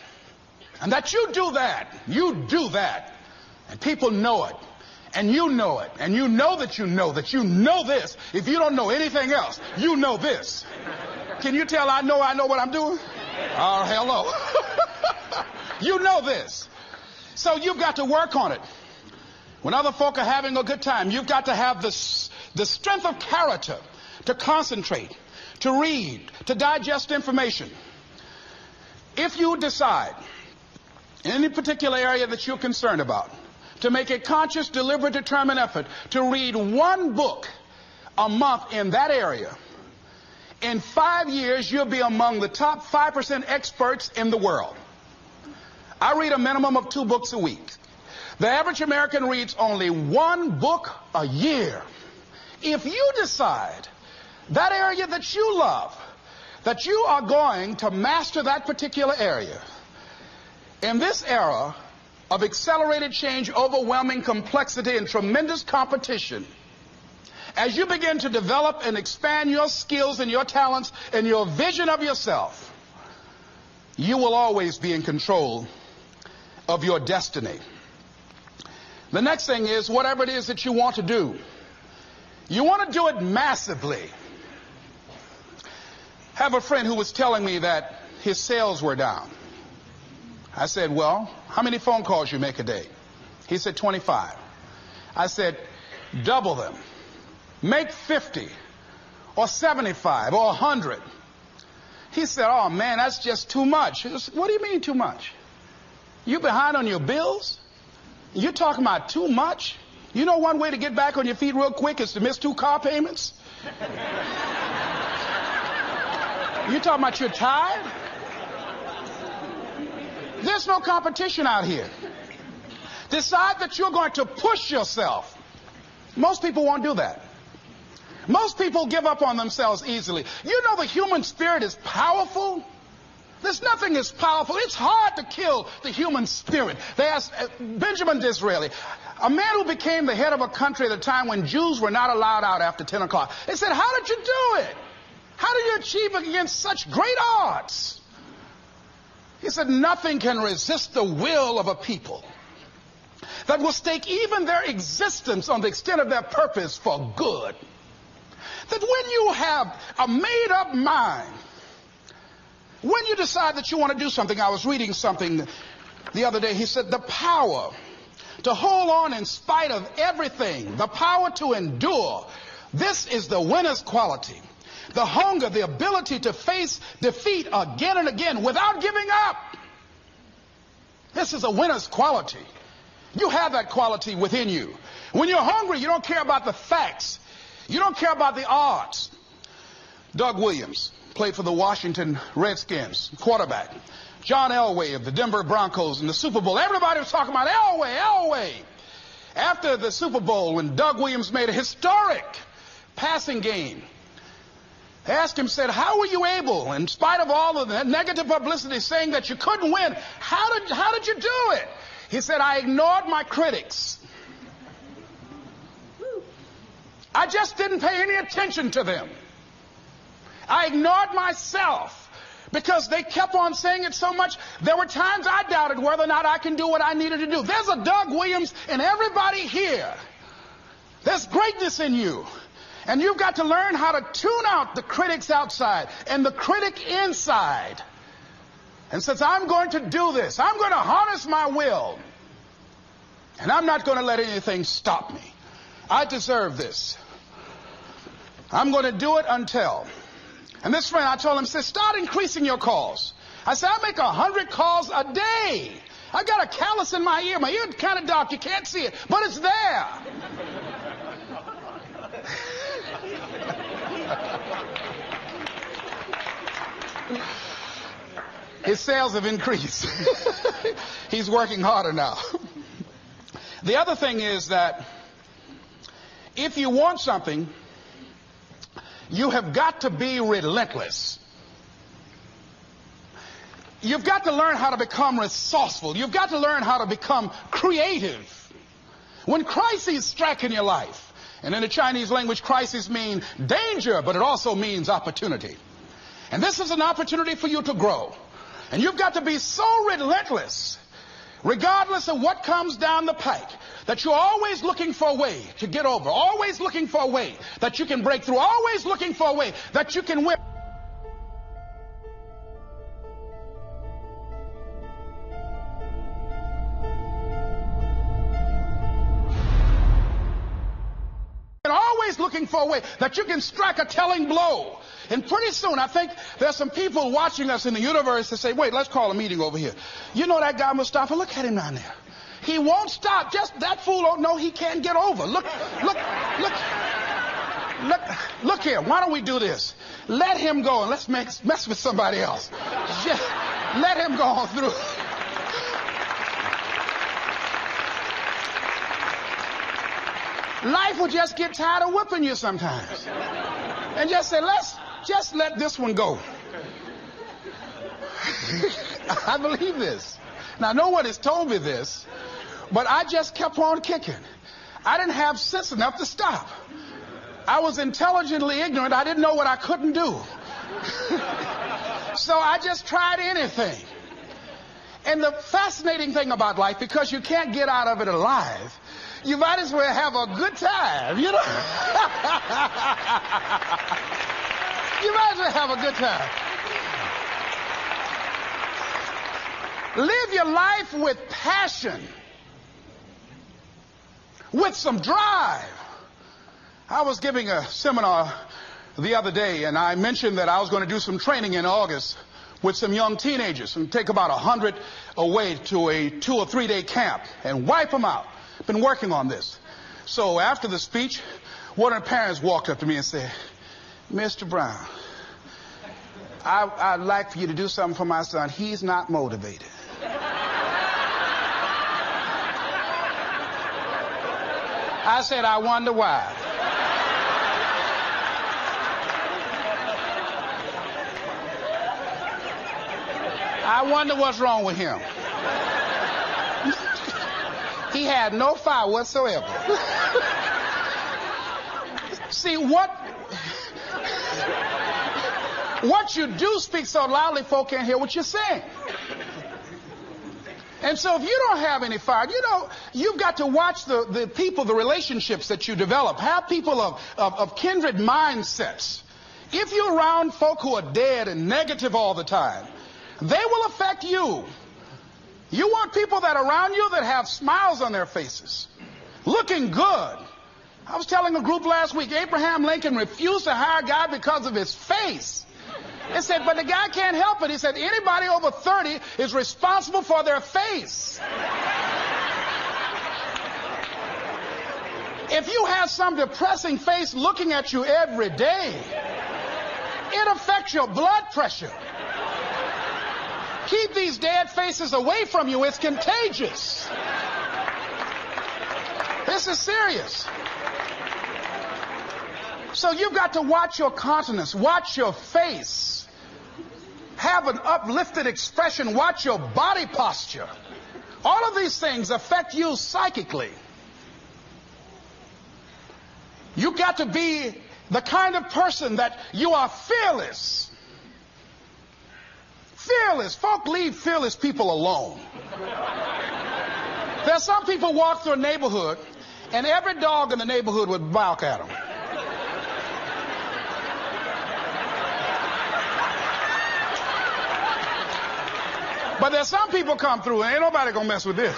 And that you do that. You do that. And people know it. And you know it. And you know that you know this. If you don't know anything else, you know this. Can you tell I know what I'm doing? Oh, hello. You know this. So you've got to work on it. When other folk are having a good time, you've got to have the strength of character to concentrate, to read, to digest information. If you decide in any particular area that you're concerned about, to make a conscious, deliberate, determined effort to read one book a month in that area, in 5 years, you'll be among the top 5% experts in the world. I read a minimum of 2 books a week. The average American reads only 1 book a year. If you decide that area that you love, that you are going to master that particular area, in this era of accelerated change, overwhelming complexity, and tremendous competition, as you begin to develop and expand your skills and your talents and your vision of yourself, you will always be in control of your destiny. The next thing is, whatever it is that you want to do, you want to do it massively. I have a friend who was telling me that his sales were down. I said, well, how many phone calls you make a day? He said, 25. I said, double them. Make 50 or 75 or 100. He said, oh man, that's just too much. I said, what do you mean too much? You behind on your bills? You're talking about too much? You know one way to get back on your feet real quick is to miss 2 car payments? You talking about you're tired? There's no competition out here. Decide that you're going to push yourself. Most people won't do that. Most people give up on themselves easily. You know the human spirit is powerful. There's nothing as powerful. It's hard to kill the human spirit. They asked Benjamin Disraeli, a man who became the head of a country at a time when Jews were not allowed out after 10 o'clock. They said, how did you do it? How did you achieve it against such great odds? He said, nothing can resist the will of a people that will stake even their existence on the extent of their purpose for good. That when you have a made-up mind, when you decide that you want to do something, I was reading something the other day, he said, the power to hold on in spite of everything, the power to endure, this is the winner's quality. The hunger, the ability to face defeat again and again without giving up. This is a winner's quality. You have that quality within you. When you're hungry, you don't care about the facts. You don't care about the odds. Doug Williams played for the Washington Redskins, quarterback. John Elway of the Denver Broncos in the Super Bowl. Everybody was talking about Elway. After the Super Bowl, when Doug Williams made a historic passing game, they asked him, said, how were you able, in spite of all of the negative publicity saying that you couldn't win, how did you do it? He said, I ignored my critics. I just didn't pay any attention to them. I ignored myself because they kept on saying it so much. There were times I doubted whether or not I can do what I needed to do. There's a Doug Williams in everybody here. There's greatness in you. And you've got to learn how to tune out the critics outside and the critic inside. And since I'm going to do this, I'm going to harness my will. And I'm not going to let anything stop me. I deserve this. I'm going to do it until. And this friend, I told him, said, start increasing your calls. I said, I make 100 calls a day. I got a callus in my ear. My ear's kind of dark. You can't see it, but it's there. His sales have increased. He's working harder now. The other thing is that if you want something, you have got to be relentless. You've got to learn how to become resourceful. You've got to learn how to become creative. When crises strike in your life, and in the Chinese language, crises mean danger, but it also means opportunity. And this is an opportunity for you to grow. And you've got to be so relentless, regardless of what comes down the pike, that you're always looking for a way to get over, always looking for a way that you can break through, always looking for a way that you can win. Looking for a way that you can strike a telling blow. And pretty soon, I think there's some people watching us in the universe that say, wait, let's call a meeting over here. You know that guy Mustafa? Look at him down there. He won't stop. Just that fool don't know he can't get over. Look here. Why don't we do this? Let him go and let's mess with somebody else. Just let him go on through. Life will just get tired of whipping you sometimes. And just say, let's just let this one go. I believe this. Now, no one has told me this, but I just kept on kicking. I didn't have sense enough to stop. I was intelligently ignorant. I didn't know what I couldn't do. So I just tried anything. And the fascinating thing about life, because you can't get out of it alive, you might as well have a good time, you know? You might as well have a good time. Live your life with passion, with some drive. I was giving a seminar the other day, and I mentioned that I was going to do some training in August with some young teenagers and take about 100 away to a 2 or 3 day camp and wipe them out. Been working on this. So after the speech, one of the parents walked up to me and said, Mr. Brown, I'd like for you to do something for my son. He's not motivated. I said, I wonder why. I wonder what's wrong with him. He had no fire whatsoever. See, what you do speak so loudly, folk can't hear what you're saying. And so if you don't have any fire, you know, you've got to watch the people, the relationships that you develop. Have people of kindred mindsets. If you're around folk who are dead and negative all the time, they will affect you. You want people that are around you that have smiles on their faces, looking good. I was telling a group last week, Abraham Lincoln refused to hire a guy because of his face. They said, but the guy can't help it. He said, anybody over 30 is responsible for their face. If you have some depressing face looking at you every day, it affects your blood pressure. Keep these dead faces away from you. It's contagious. This is serious. So you've got to watch your countenance, watch your face, have an uplifted expression, watch your body posture. All of these things affect you psychically. You got to be the kind of person that you are fearless. Fearless. Folk leave fearless people alone. There's some people walk through a neighborhood and every dog in the neighborhood would bark at them. But there's some people come through and ain't nobody gonna mess with this.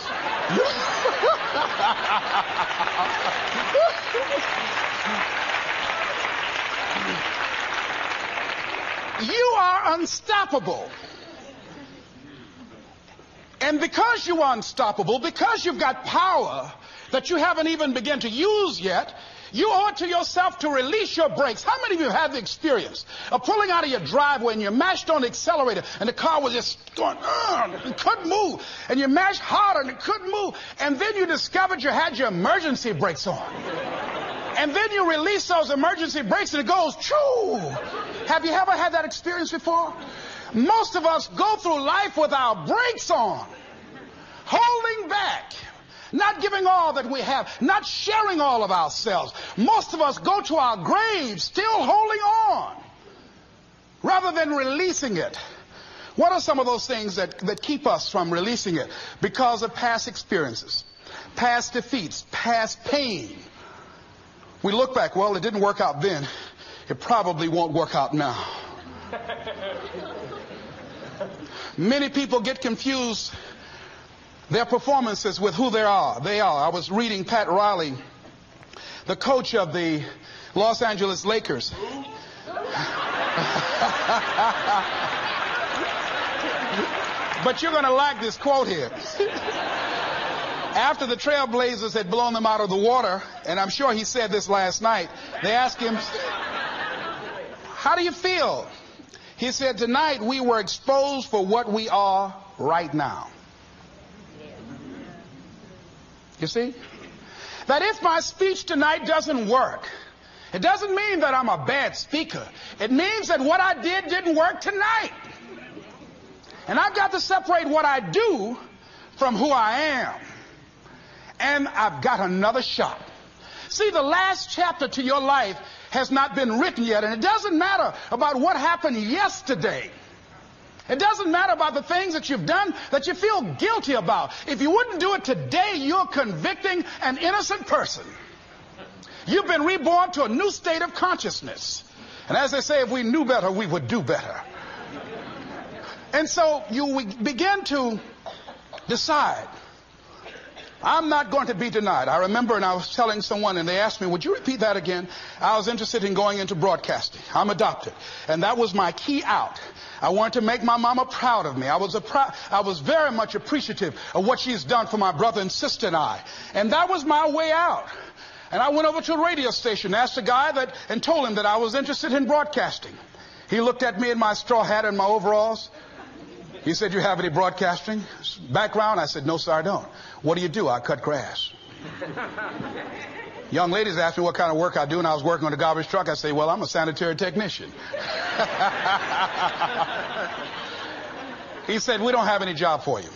You are unstoppable. And because you are unstoppable, because you've got power that you haven't even begun to use yet, you owe it to yourself to release your brakes. How many of you have the experience of pulling out of your driveway and you mashed on the accelerator and the car was just going, it couldn't move. And you mashed harder and it couldn't move. And then you discovered you had your emergency brakes on. And then you release those emergency brakes and it goes, choo. Have you ever had that experience before? Most of us go through life with our brakes on, holding back, not giving all that we have, not sharing all of ourselves. Most of us go to our graves still holding on rather than releasing it. What are some of those things that keep us from releasing it? Because of past experiences, past defeats, past pain. We look back, well, it didn't work out then. It probably won't work out now. Many people get confused their performances with who they are. I was reading Pat Riley, the coach of the Los Angeles Lakers. But you're going to like this quote here. After the Trailblazers had blown them out of the water, and I'm sure he said this last night, they asked him, how do you feel? He said, tonight we were exposed for what we are right now. You see? That if my speech tonight doesn't work, it doesn't mean that I'm a bad speaker. It means that what I did didn't work tonight. And I've got to separate what I do from who I am. And I've got another shot. See, the last chapter to your life has not been written yet, and it doesn't matter about what happened yesterday. It doesn't matter about the things that you've done that you feel guilty about. If you wouldn't do it today, you're convicting an innocent person. You've been reborn to a new state of consciousness. And as they say, if we knew better, we would do better. And so you begin to decide, I'm not going to be denied. I remember, and I was telling someone, and they asked me, would you repeat that again? I was interested in going into broadcasting. I'm adopted. And that was my key out. I wanted to make my mama proud of me. I was very much appreciative of what she's done for my brother and sister and I. And that was my way out. And I went over to a radio station, asked a guy and told him that I was interested in broadcasting. He looked at me in my straw hat and my overalls. He said, you have any broadcasting background? I said, no, sir, I don't. What do you do? I cut grass. Young ladies asked me what kind of work I do, and I was working on a garbage truck. I say, well, I'm a sanitary technician. He said, we don't have any job for you.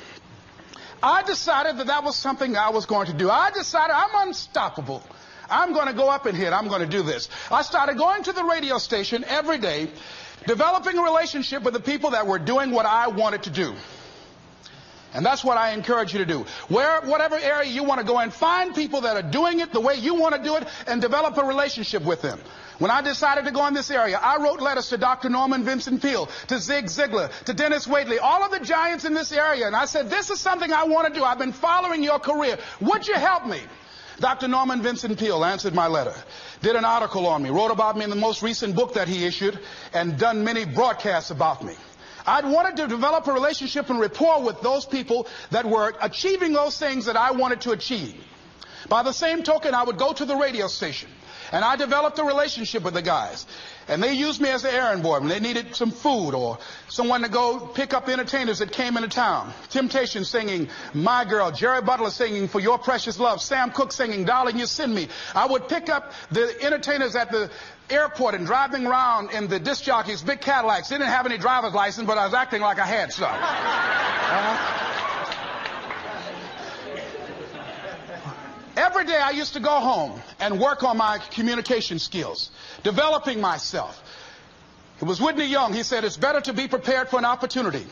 I decided that was something I was going to do. I decided I'm unstoppable. I'm going to go up in here. I'm going to do this. I started going to the radio station every day, developing a relationship with the people that were doing what I wanted to do. And that's what I encourage you to do. Whatever area you want to go in, find people that are doing it the way you want to do it and develop a relationship with them. When I decided to go in this area, I wrote letters to Dr. Norman Vincent Peale, to Zig Ziglar, to Dennis Waitley, all of the giants in this area. And I said, this is something I want to do. I've been following your career. Would you help me? Dr. Norman Vincent Peale answered my letter, did an article on me, wrote about me in the most recent book that he issued, and done many broadcasts about me. I'd wanted to develop a relationship and rapport with those people that were achieving those things that I wanted to achieve. By the same token, I would go to the radio station, and I developed a relationship with the guys. And they used me as an errand boy when they needed some food or someone to go pick up entertainers that came into town. Temptation singing My Girl, Jerry Butler singing For Your Precious Love, Sam Cooke singing Darling You Send Me. I would pick up the entertainers at the airport and driving around in the disc jockeys, big Cadillacs. They didn't have any driver's license, but I was acting like I had some. Every Every day I used to go home and work on my communication skills, developing myself. It was Whitney Young. He said, it's better to be prepared for an opportunity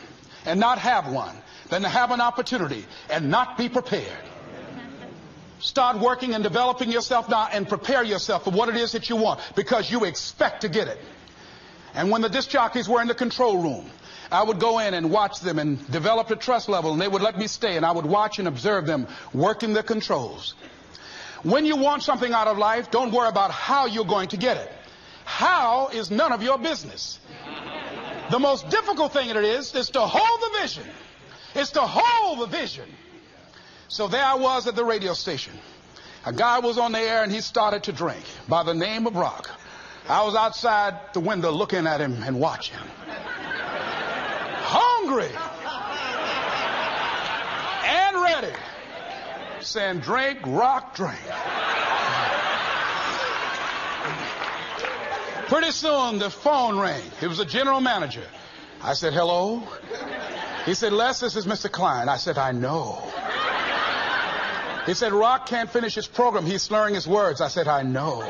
and not have one than to have an opportunity and not be prepared. Start working and developing yourself now and prepare yourself for what it is that you want, because you expect to get it. And when the disc jockeys were in the control room, I would go in and watch them and develop a trust level, and they would let me stay, and I would watch and observe them working the controls. When you want something out of life, don't worry about how you're going to get it. How is none of your business. The most difficult thing it is to hold the vision. It's to hold the vision. So there I was at the radio station. A guy was on the air and he started to drink by the name of Rock. I was outside the window looking at him and watching. Hungry and ready. Saying, drink, Rock, drink. Pretty soon the phone rang. It was the general manager. I said, hello? He said, Les, this is Mr. Klein. I said, I know. He said, Rock can't finish his program. He's slurring his words. I said, I know.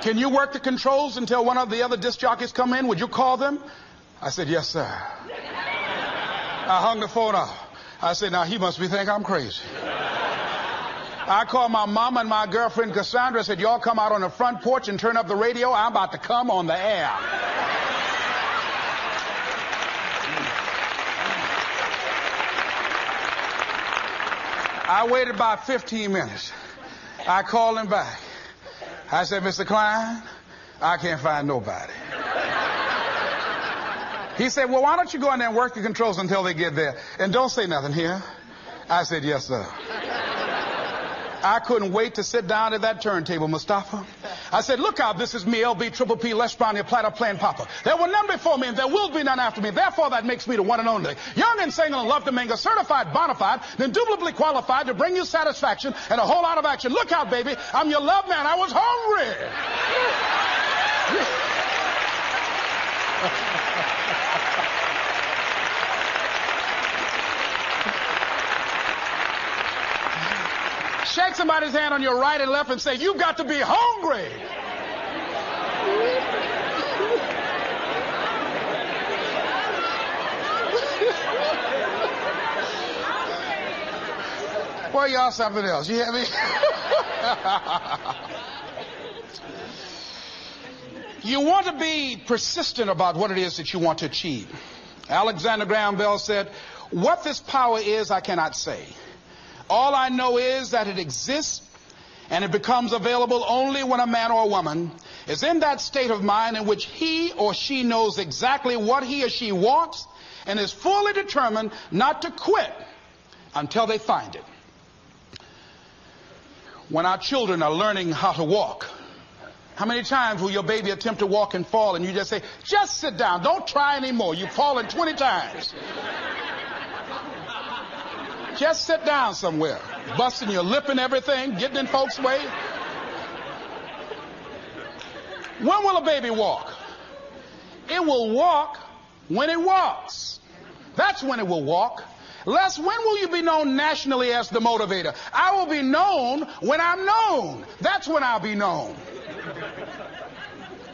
Can you work the controls until one of the other disc jockeys come in? Would you call them? I said, yes, sir. I hung the phone up. I said, now he must be thinking I'm crazy. I called my mom and my girlfriend Cassandra. I said, y'all come out on the front porch and turn up the radio. I'm about to come on the air. I waited about 15 minutes. I called him back. I said, Mr. Klein, I can't find nobody. He said, well, why don't you go in there and work the controls until they get there? And don't say nothing here. I said, yes, sir. I couldn't wait to sit down at that turntable, Mustafa. I said, look out, this is me, LB, Triple P, Les Brown, your platter playing Papa. There were none before me, and there will be none after me. Therefore, that makes me the one and only. Young and single and love to mingle, certified, bona fide, indubitably qualified to bring you satisfaction and a whole lot of action. Look out, baby, I'm your love man. I was hungry. Shake somebody's hand on your right and left and say, you've got to be hungry. Well, y'all something else. You hear me? You want to be persistent about what it is that you want to achieve. Alexander Graham Bell said, what this power is, I cannot say. All I know is that it exists, and it becomes available only when a man or a woman is in that state of mind in which he or she knows exactly what he or she wants and is fully determined not to quit until they find it. When our children are learning how to walk, how many times will your baby attempt to walk and fall and you just say, just sit down, don't try anymore, you've fallen 20 times. Just sit down somewhere, busting your lip and everything, getting in folks' way. When will a baby walk? It will walk when it walks. That's when it will walk. Les, when will you be known nationally as the motivator? I will be known when I'm known. That's when I'll be known.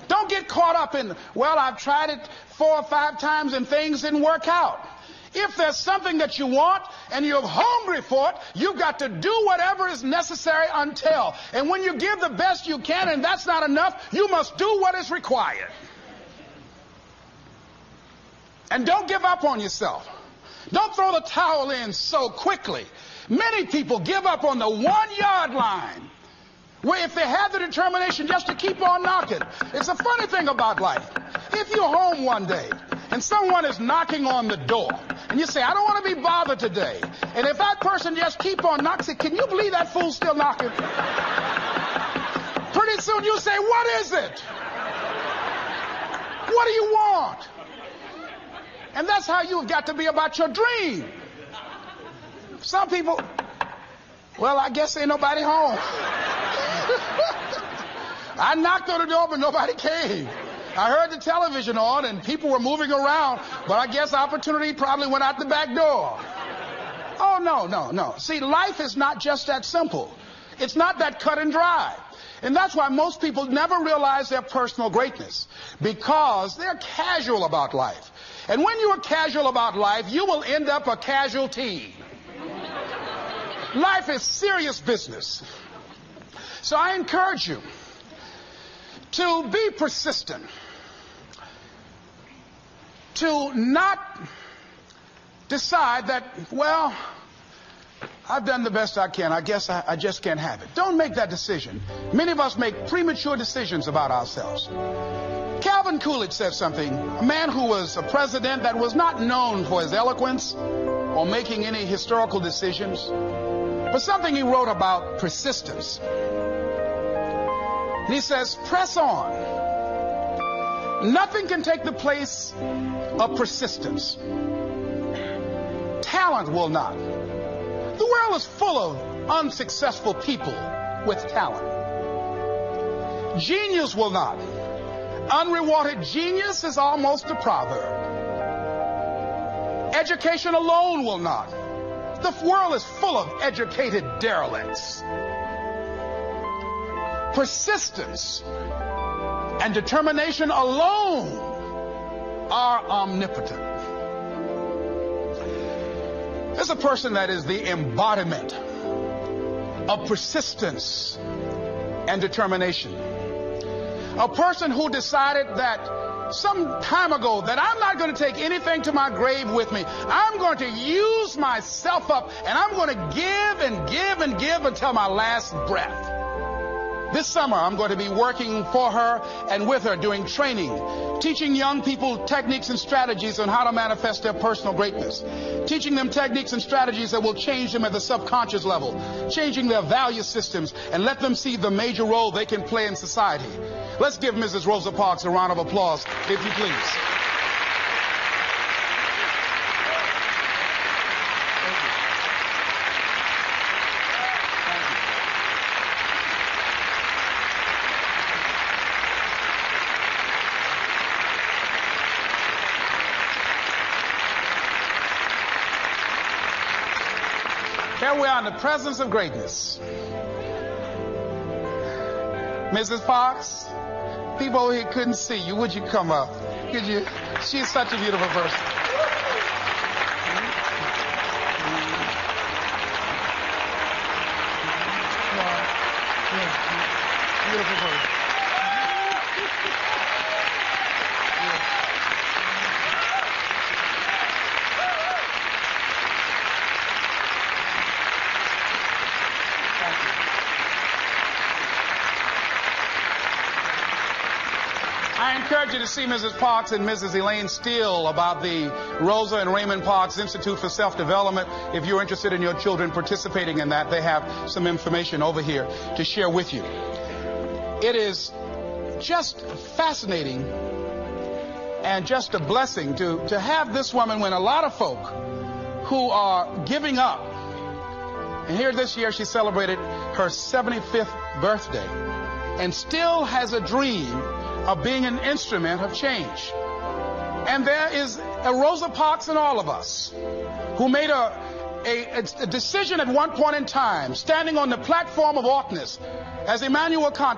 Don't get caught up in, well, I've tried it 4 or 5 times and things didn't work out. If there's something that you want and you're hungry for it, you've got to do whatever is necessary until. And when you give the best you can and that's not enough, you must do what is required. And don't give up on yourself. Don't throw the towel in so quickly. Many people give up on the 1-yard line, where if they had the determination just to keep on knocking. It's a funny thing about life. If you're home one day and someone is knocking on the door and you say, I don't want to be bothered today. And if that person just keep on knocking, can you believe that fool's still knocking? Pretty soon you say, what is it? What do you want? And that's how you've got to be about your dream. Some people, well, I guess ain't nobody home. I knocked on the door, but nobody came. I heard the television on and people were moving around, but I guess opportunity probably went out the back door. Oh, no. See, life is not just that simple. It's not that cut and dry. And that's why most people never realize their personal greatness, because they're casual about life. And when you are casual about life, you will end up a casualty. Life is serious business. So I encourage you to be persistent, to not decide that, well, I've done the best I can. I guess I just can't have it. Don't make that decision. Many of us make premature decisions about ourselves. Calvin Coolidge said something, a man who was a president that was not known for his eloquence or making any historical decisions, but something he wrote about persistence. And he says, press on. Nothing can take the place of persistence. Talent will not. The world is full of unsuccessful people with talent. Genius will not. Unrewarded genius is almost a proverb. Education alone will not. The world is full of educated derelicts. Persistence and determination alone are omnipotent. There's a person that is the embodiment of persistence and determination. A person who decided that some time ago that I'm not going to take anything to my grave with me. I'm going to use myself up, and I'm going to give and give and give until my last breath. This summer, I'm going to be working for her and with her doing training, teaching young people techniques and strategies on how to manifest their personal greatness, teaching them techniques and strategies that will change them at the subconscious level, changing their value systems, and let them see the major role they can play in society. Let's give Mrs. Rosa Parks a round of applause, if you please. Here we are in the presence of greatness. Mrs. Parks, people over here couldn't see you. Would you come up? Could you? She's such a beautiful person. Beautiful person. I encourage you to see Mrs. Parks and Mrs. Elaine Steele about the Rosa and Raymond Parks Institute for Self-Development. If you're interested in your children participating in that, they have some information over here to share with you. It is just fascinating and just a blessing to have this woman when a lot of folk who are giving up. And here this year she celebrated her 75th birthday and still has a dream of being an instrument of change. And there is a Rosa Parks in all of us who made a decision at one point in time, standing on the platform of oughtness, as Immanuel Kant